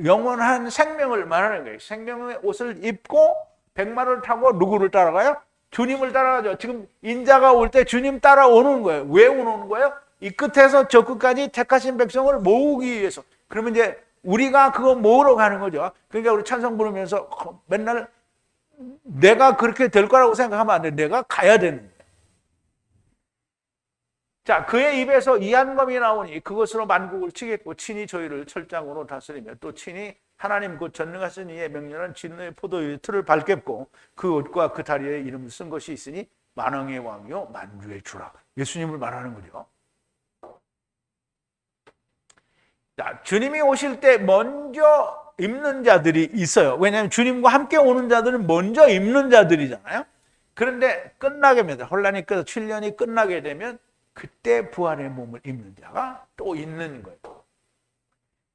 영원한 생명을 말하는 거예요. 생명의 옷을 입고 백마를 타고 누구를 따라가요? 주님을 따라가죠. 지금 인자가 올 때 주님 따라오는 거예요. 왜 오는 거예요? 이 끝에서 저 끝까지 택하신 백성을 모으기 위해서. 그러면 이제 우리가 그거 모으러 가는 거죠. 그러니까 우리 찬송 부르면서 맨날 내가 그렇게 될 거라고 생각하면 안 돼. 내가 가야 되는 거예요. 자, 그의 입에서 이한검이 나오니 그것으로 만국을 치겠고 친히 저희를 철장으로 다스리며 또 친히 하나님 곧 전능하신 이의 명령한 진노의 포도의 틀을 밟겠고 그 옷과 그 다리에 이름을 쓴 것이 있으니 만왕의 왕이요 만주의 주라. 예수님을 말하는 거죠. 자, 주님이 오실 때 먼저 입는 자들이 있어요. 왜냐하면 주님과 함께 오는 자들은 먼저 입는 자들이잖아요. 그런데 끝나게 됩니다. 혼란이 끝, 7년이 끝나게 되면 그때 부활의 몸을 입는 자가 또 있는 거예요.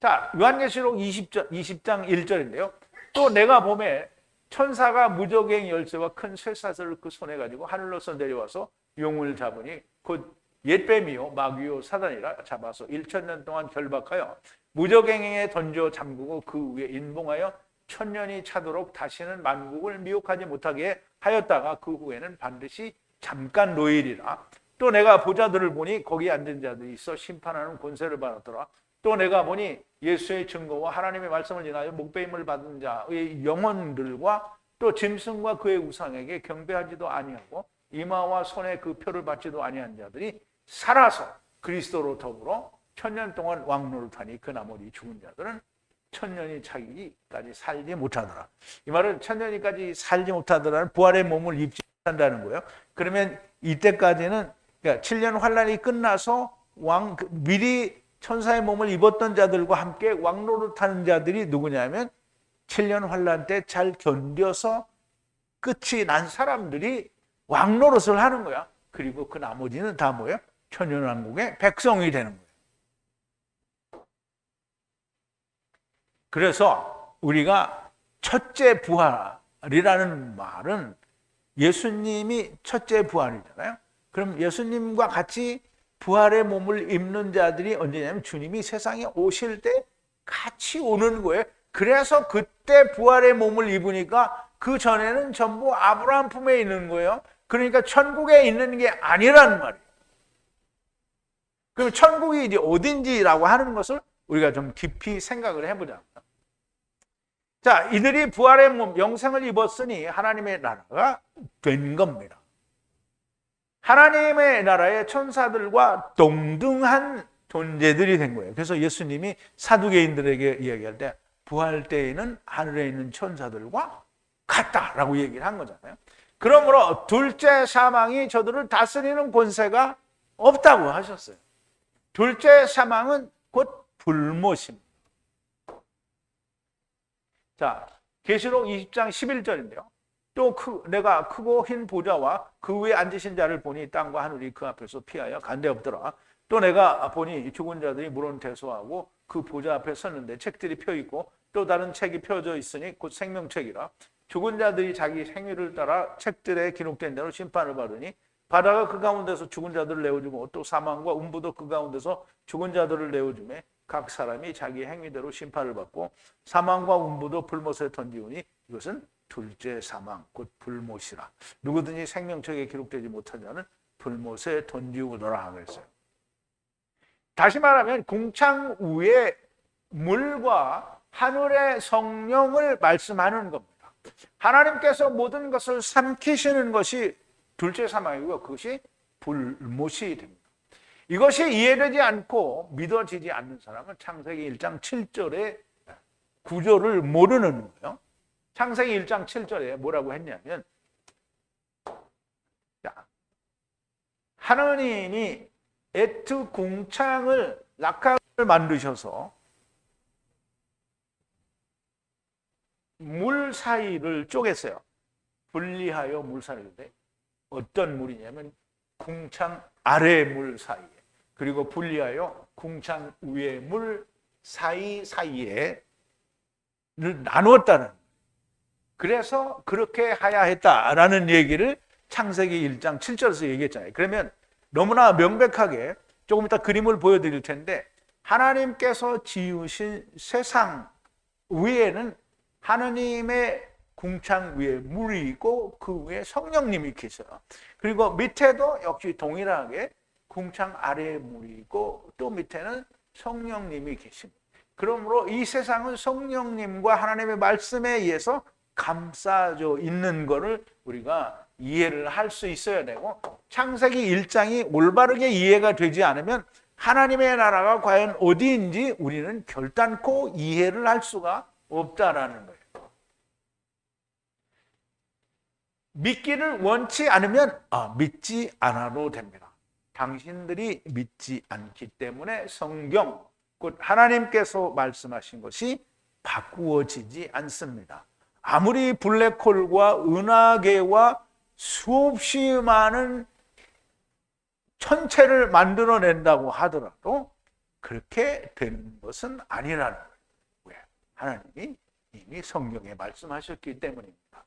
자, 요한계시록 20장 1절인데요. 또 내가 보매 천사가 무저갱 열쇠와 큰 쇠사슬을 그 손에 가지고 하늘로서 내려와서 용을 잡으니 곧 옛뱀이요 마귀요 사단이라 잡아서 1000년 동안 결박하여 무저갱에 던져 잠그고 그 위에 인봉하여 1000년이 차도록 다시는 만국을 미혹하지 못하게 하였다가 그 후에는 반드시 잠깐 노일이라. 또 내가 보자들을 보니 거기 앉은 자들이 있어 심판하는 권세를 받았더라. 또 내가 보니 예수의 증거와 하나님의 말씀을 인하여 목배임을 받은 자의 영혼들과 또 짐승과 그의 우상에게 경배하지도 아니하고 이마와 손에 그 표를 받지도 아니한 자들이 살아서 그리스도로 더불어 1000년 동안 왕노를 타니 그 나머지 죽은 자들은 1000년이 차기까지 살지 못하더라. 이 말은 1000년이까지 살지 못하더라는 부활의 몸을 입지 못한다는 거예요. 그러면 이때까지는 그러니까 7년 환란이 끝나서 미리 천사의 몸을 입었던 자들과 함께 왕노를 타는 자들이 누구냐면 7년 환란 때 잘 견뎌서 끝이 난 사람들이 왕노릇을 하는 거야. 그리고 그 나머지는 다 뭐예요? 천년왕국의 백성이 되는 거예요. 그래서 우리가 첫째 부활이라는 말은 예수님이 첫째 부활이잖아요. 그럼 예수님과 같이 부활의 몸을 입는 자들이 언제냐면 주님이 세상에 오실 때 같이 오는 거예요. 그래서 그때 부활의 몸을 입으니까 그 전에는 전부 아브라함 품에 있는 거예요. 그러니까 천국에 있는 게 아니란 말이에요. 그럼 천국이 이제 어딘지라고 하는 것을 우리가 좀 깊이 생각을 해보자. 자, 이들이 부활의 몸, 영생을 입었으니 하나님의 나라가 된 겁니다. 하나님의 나라의 천사들과 동등한 존재들이 된 거예요. 그래서 예수님이 사두개인들에게 이야기할 때 부활 때에는 하늘에 있는 천사들과 같다라고 얘기를 한 거잖아요. 그러므로 둘째 사망이 저들을 다스리는 권세가 없다고 하셨어요. 둘째 사망은 곧 불못입니다. 자, 계시록 20장 11절인데요. 또 내가 크고 흰 보좌와 그 위에 앉으신 자를 보니 땅과 하늘이 그 앞에서 피하여 간데 없더라. 또 내가 보니 죽은 자들이 물론 대소하고 그 보좌 앞에 섰는데 책들이 펴 있고 또 다른 책이 펴져 있으니 곧 생명책이라. 죽은 자들이 자기 행위를 따라 책들에 기록된 대로 심판을 받으니 바다가 그 가운데서 죽은 자들을 내어주고 또 사망과 음부도 그 가운데서 죽은 자들을 내어주매 각 사람이 자기 행위대로 심판을 받고 사망과 음부도 불못에 던지우니 이것은 둘째 사망 곧 불못이라. 누구든지 생명책에 기록되지 못한 자는 불못에 던지우더라 그랬어요. 다시 말하면 궁창 위에 물과 하늘의 성령을 말씀하는 겁니다. 하나님께서 모든 것을 삼키시는 것이 둘째 사망이고요. 그것이 불못이 됩니다. 이것이 이해되지 않고 믿어지지 않는 사람은 창세기 1장 7절의 구조를 모르는 거예요. 창세기 1장 7절에 뭐라고 했냐면 하나님이 에트 궁창을 낙하를 만드셔서 물 사이를 쪼갰어요. 분리하여 물 사이인데 어떤 물이냐면 궁창 아래 물 사이에 그리고 분리하여 궁창 위의 물 사이사이에 나누었다는, 그래서 그렇게 하야 했다라는 얘기를 창세기 1장 7절에서 얘기했잖아요. 그러면 너무나 명백하게 조금 이따 그림을 보여드릴 텐데 하나님께서 지으신 세상 위에는 하나님의 궁창 위에 물이 있고 그 위에 성령님이 계셔요. 그리고 밑에도 역시 동일하게 궁창 아래에 물이 있고 또 밑에는 성령님이 계십니다. 그러므로 이 세상은 성령님과 하나님의 말씀에 의해서 감싸져 있는 것을 우리가 이해를 할 수 있어야 되고, 창세기 1장이 올바르게 이해가 되지 않으면 하나님의 나라가 과연 어디인지 우리는 결단코 이해를 할 수가 없다라는 거예요. 믿기를 원치 않으면 믿지 않아도 됩니다. 당신들이 믿지 않기 때문에 성경, 곧 하나님께서 말씀하신 것이 바꾸어지지 않습니다. 아무리 블랙홀과 은하계와 수없이 많은 천체를 만들어낸다고 하더라도 그렇게 되는 것은 아니라는 거예요. 왜? 하나님이 이미 성경에 말씀하셨기 때문입니다.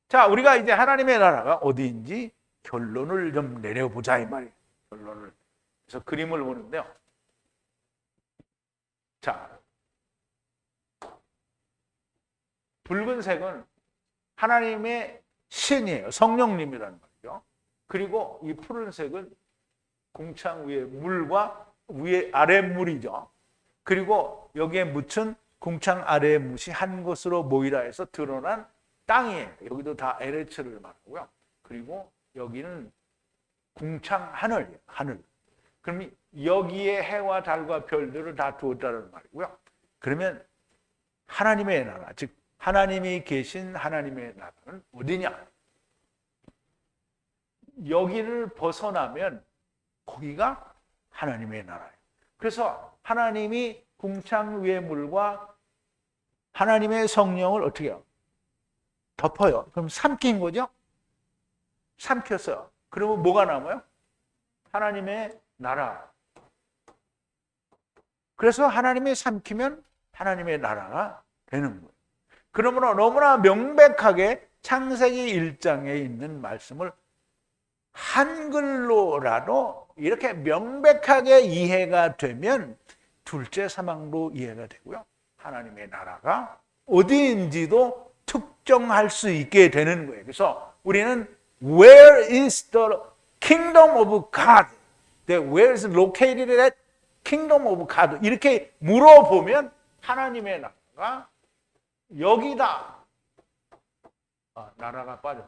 자, 우리가 이제 하나님의 나라가 어디인지 결론을 좀 내려보자 이 말이에요. 결론을. 그래서 그림을 보는데요. 자, 붉은색은 하나님의 신이에요. 성령님이라는 말이죠. 그리고 이 푸른색은 궁창 위에 물과 위에 아래 물이죠. 그리고 여기에 묻힌 궁창 아래의 묻이 한 곳으로 모이라 해서 드러난 땅이에요. 여기도 다 LH를 말하고요. 그리고 여기는 궁창 하늘이에요. 하늘. 그럼 여기에 해와 달과 별들을 다 두었다는 말이고요. 그러면 하나님의 나라, 즉 하나님이 계신 하나님의 나라는 어디냐? 여기를 벗어나면 거기가 하나님의 나라예요. 그래서 하나님이 궁창 위의 물과 하나님의 성령을 어떻게 해요? 덮어요. 그럼 삼킨 거죠? 삼켰어요. 그러면 뭐가 남아요? 하나님의 나라. 그래서 하나님이 삼키면 하나님의 나라가 되는 거예요. 그러므로 너무나 명백하게 창세기 1장에 있는 말씀을 한글로라도 이렇게 명백하게 이해가 되면 둘째 사망로 이해가 되고요. 하나님의 나라가 어디인지도 특정할 수 있게 되는 거예요. 그래서 우리는 Where is the kingdom of God? Where is located that kingdom of God? 이렇게 물어보면 하나님의 나라가 여기다. 나라가 빠졌네.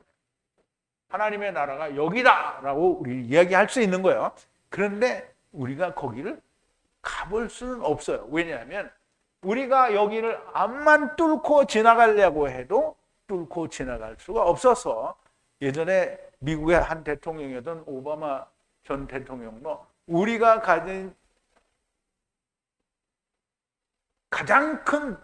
하나님의 나라가 여기다라고 우리 이야기할 수 있는 거예요. 그런데 우리가 거기를 가볼 수는 없어요. 왜냐하면 우리가 여기를 앞만 뚫고 지나가려고 해도 뚫고 지나갈 수가 없어서 예전에 미국의 한 대통령이었던 오바마 전 대통령도 우리가 가진 가장 큰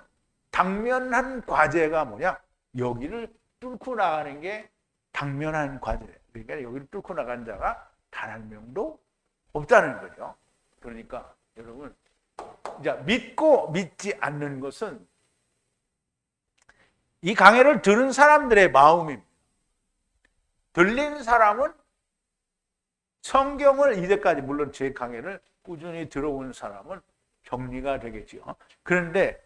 당면한 과제가 뭐냐? 여기를 뚫고 나가는 게 당면한 과제예요. 그러니까 여기를 뚫고 나간 자가 단 한 명도 없다는 거죠. 그러니까 여러분, 이제 믿고 믿지 않는 것은 이 강해를 들은 사람들의 마음입니다. 들린 사람은 성경을 이제까지 물론 제 강해를 꾸준히 들어온 사람은 정리가 되겠지요. 그런데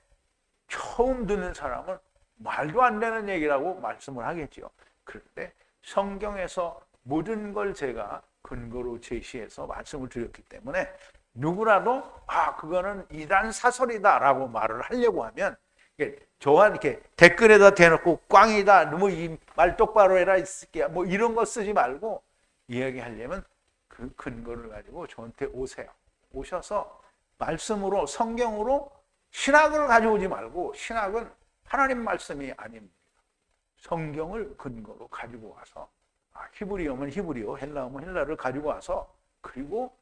처음 듣는 사람은 말도 안 되는 얘기라고 말씀을 하겠지요. 그런데 성경에서 모든 걸 제가 근거로 제시해서 말씀을 드렸기 때문에 누구라도 그거는 이단 사설이다라고 말을 하려고 하면 저한 이렇게 댓글에다 대놓고 꽝이다, 뭐 이 말 똑바로 해라 있을게요, 뭐 이런 거 쓰지 말고 이야기하려면 그 근거를 가지고 저한테 오세요. 오셔서 말씀으로 성경으로 신학을 가져오지 말고 신학은 하나님 말씀이 아닙니다. 성경을 근거로 가지고 와서 히브리어면 히브리어, 헬라어면 헬라를 가지고 와서 그리고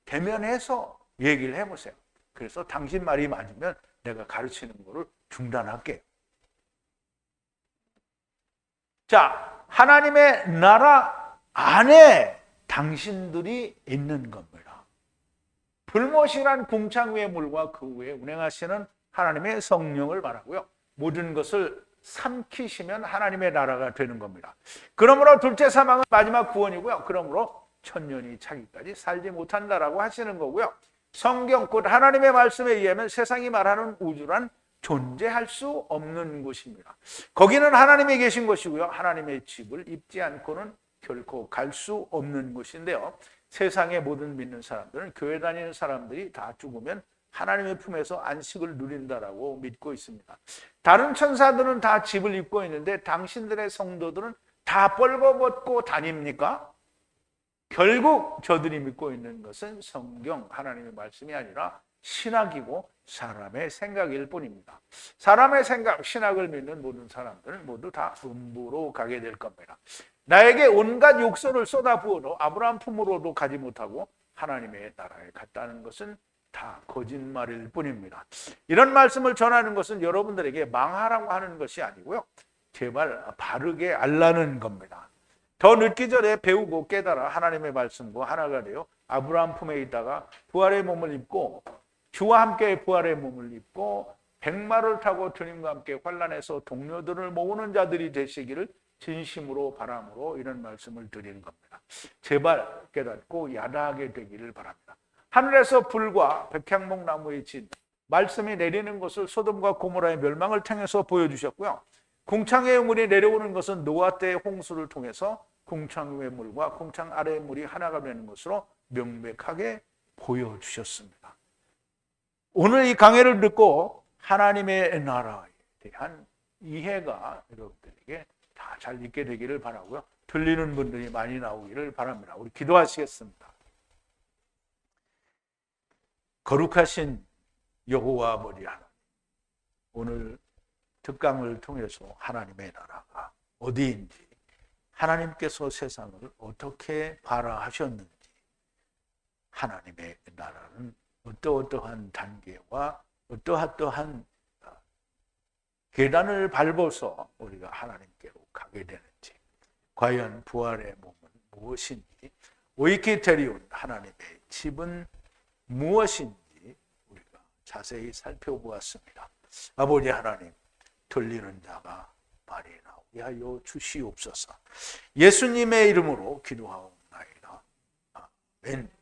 대면해서 얘기를 해보세요. 그래서 당신 말이 맞으면 내가 가르치는 거를 중단할게요. 자, 하나님의 나라 안에 당신들이 있는 겁니다. 불못이란 궁창 위의 물과 그 위에 운행하시는 하나님의 성령을 말하고요. 모든 것을 삼키시면 하나님의 나라가 되는 겁니다. 그러므로 둘째 사망은 마지막 구원이고요. 그러므로 천년이 차기까지 살지 못한다라고 하시는 거고요. 성경 곧 하나님의 말씀에 의하면 세상이 말하는 우주란 존재할 수 없는 곳입니다. 거기는 하나님이 계신 것이고요. 하나님의 집을 입지 않고는 결코 갈 수 없는 곳인데요. 세상의 모든 믿는 사람들은 교회 다니는 사람들이 다 죽으면 하나님의 품에서 안식을 누린다라고 믿고 있습니다. 다른 천사들은 다 집을 입고 있는데 당신들의 성도들은 다 뻘거벗고 다닙니까? 결국 저들이 믿고 있는 것은 성경, 하나님의 말씀이 아니라 신학이고 사람의 생각일 뿐입니다. 사람의 생각, 신학을 믿는 모든 사람들은 모두 다 음부로 가게 될 겁니다. 나에게 온갖 욕설을 쏟아부어도 아브라함 품으로도 가지 못하고 하나님의 나라에 갔다는 것은 다 거짓말일 뿐입니다. 이런 말씀을 전하는 것은 여러분들에게 망하라고 하는 것이 아니고요. 제발 바르게 알라는 겁니다. 더 늦기 전에 배우고 깨달아 하나님의 말씀과 하나가 되어 아브라함 품에 있다가 부활의 몸을 입고 주와 함께 부활의 몸을 입고 백마를 타고 주님과 함께 환란에서 동료들을 모으는 자들이 되시기를 진심으로 바람으로 이런 말씀을 드리는 겁니다. 제발 깨닫고 야다하게 되기를 바랍니다. 하늘에서 불과 백향목 나무의 진 말씀이 내리는 것을 소돔과 고모라의 멸망을 통해서 보여주셨고요. 궁창의 물이 내려오는 것은 노아 때의 홍수를 통해서 궁창 위의 물과 궁창 아래의 물이 하나가 되는 것으로 명백하게 보여주셨습니다. 오늘 이 강해를 듣고 하나님의 나라에 대한 이해가 여러분들에게 다 잘 있게 되기를 바라고요. 들리는 분들이 많이 나오기를 바랍니다. 우리 기도하시겠습니다. 거룩하신 여호와 아버지 하나님, 오늘 특강을 통해서 하나님의 나라가 어디인지, 하나님께서 세상을 어떻게 발화하셨는지, 하나님의 나라는 어떠한 단계와 어떠한 계단을 밟아서 우리가 하나님께로 가게 되는지, 과연 부활의 몸은 무엇인지, 오이키테리온 하나님의 집은 무엇인지 우리가 자세히 살펴보았습니다. 아버지 하나님, 들리는 자가 말이 나오게 하여 주시옵소서. 예수님의 이름으로 기도하옵나이다. 아멘.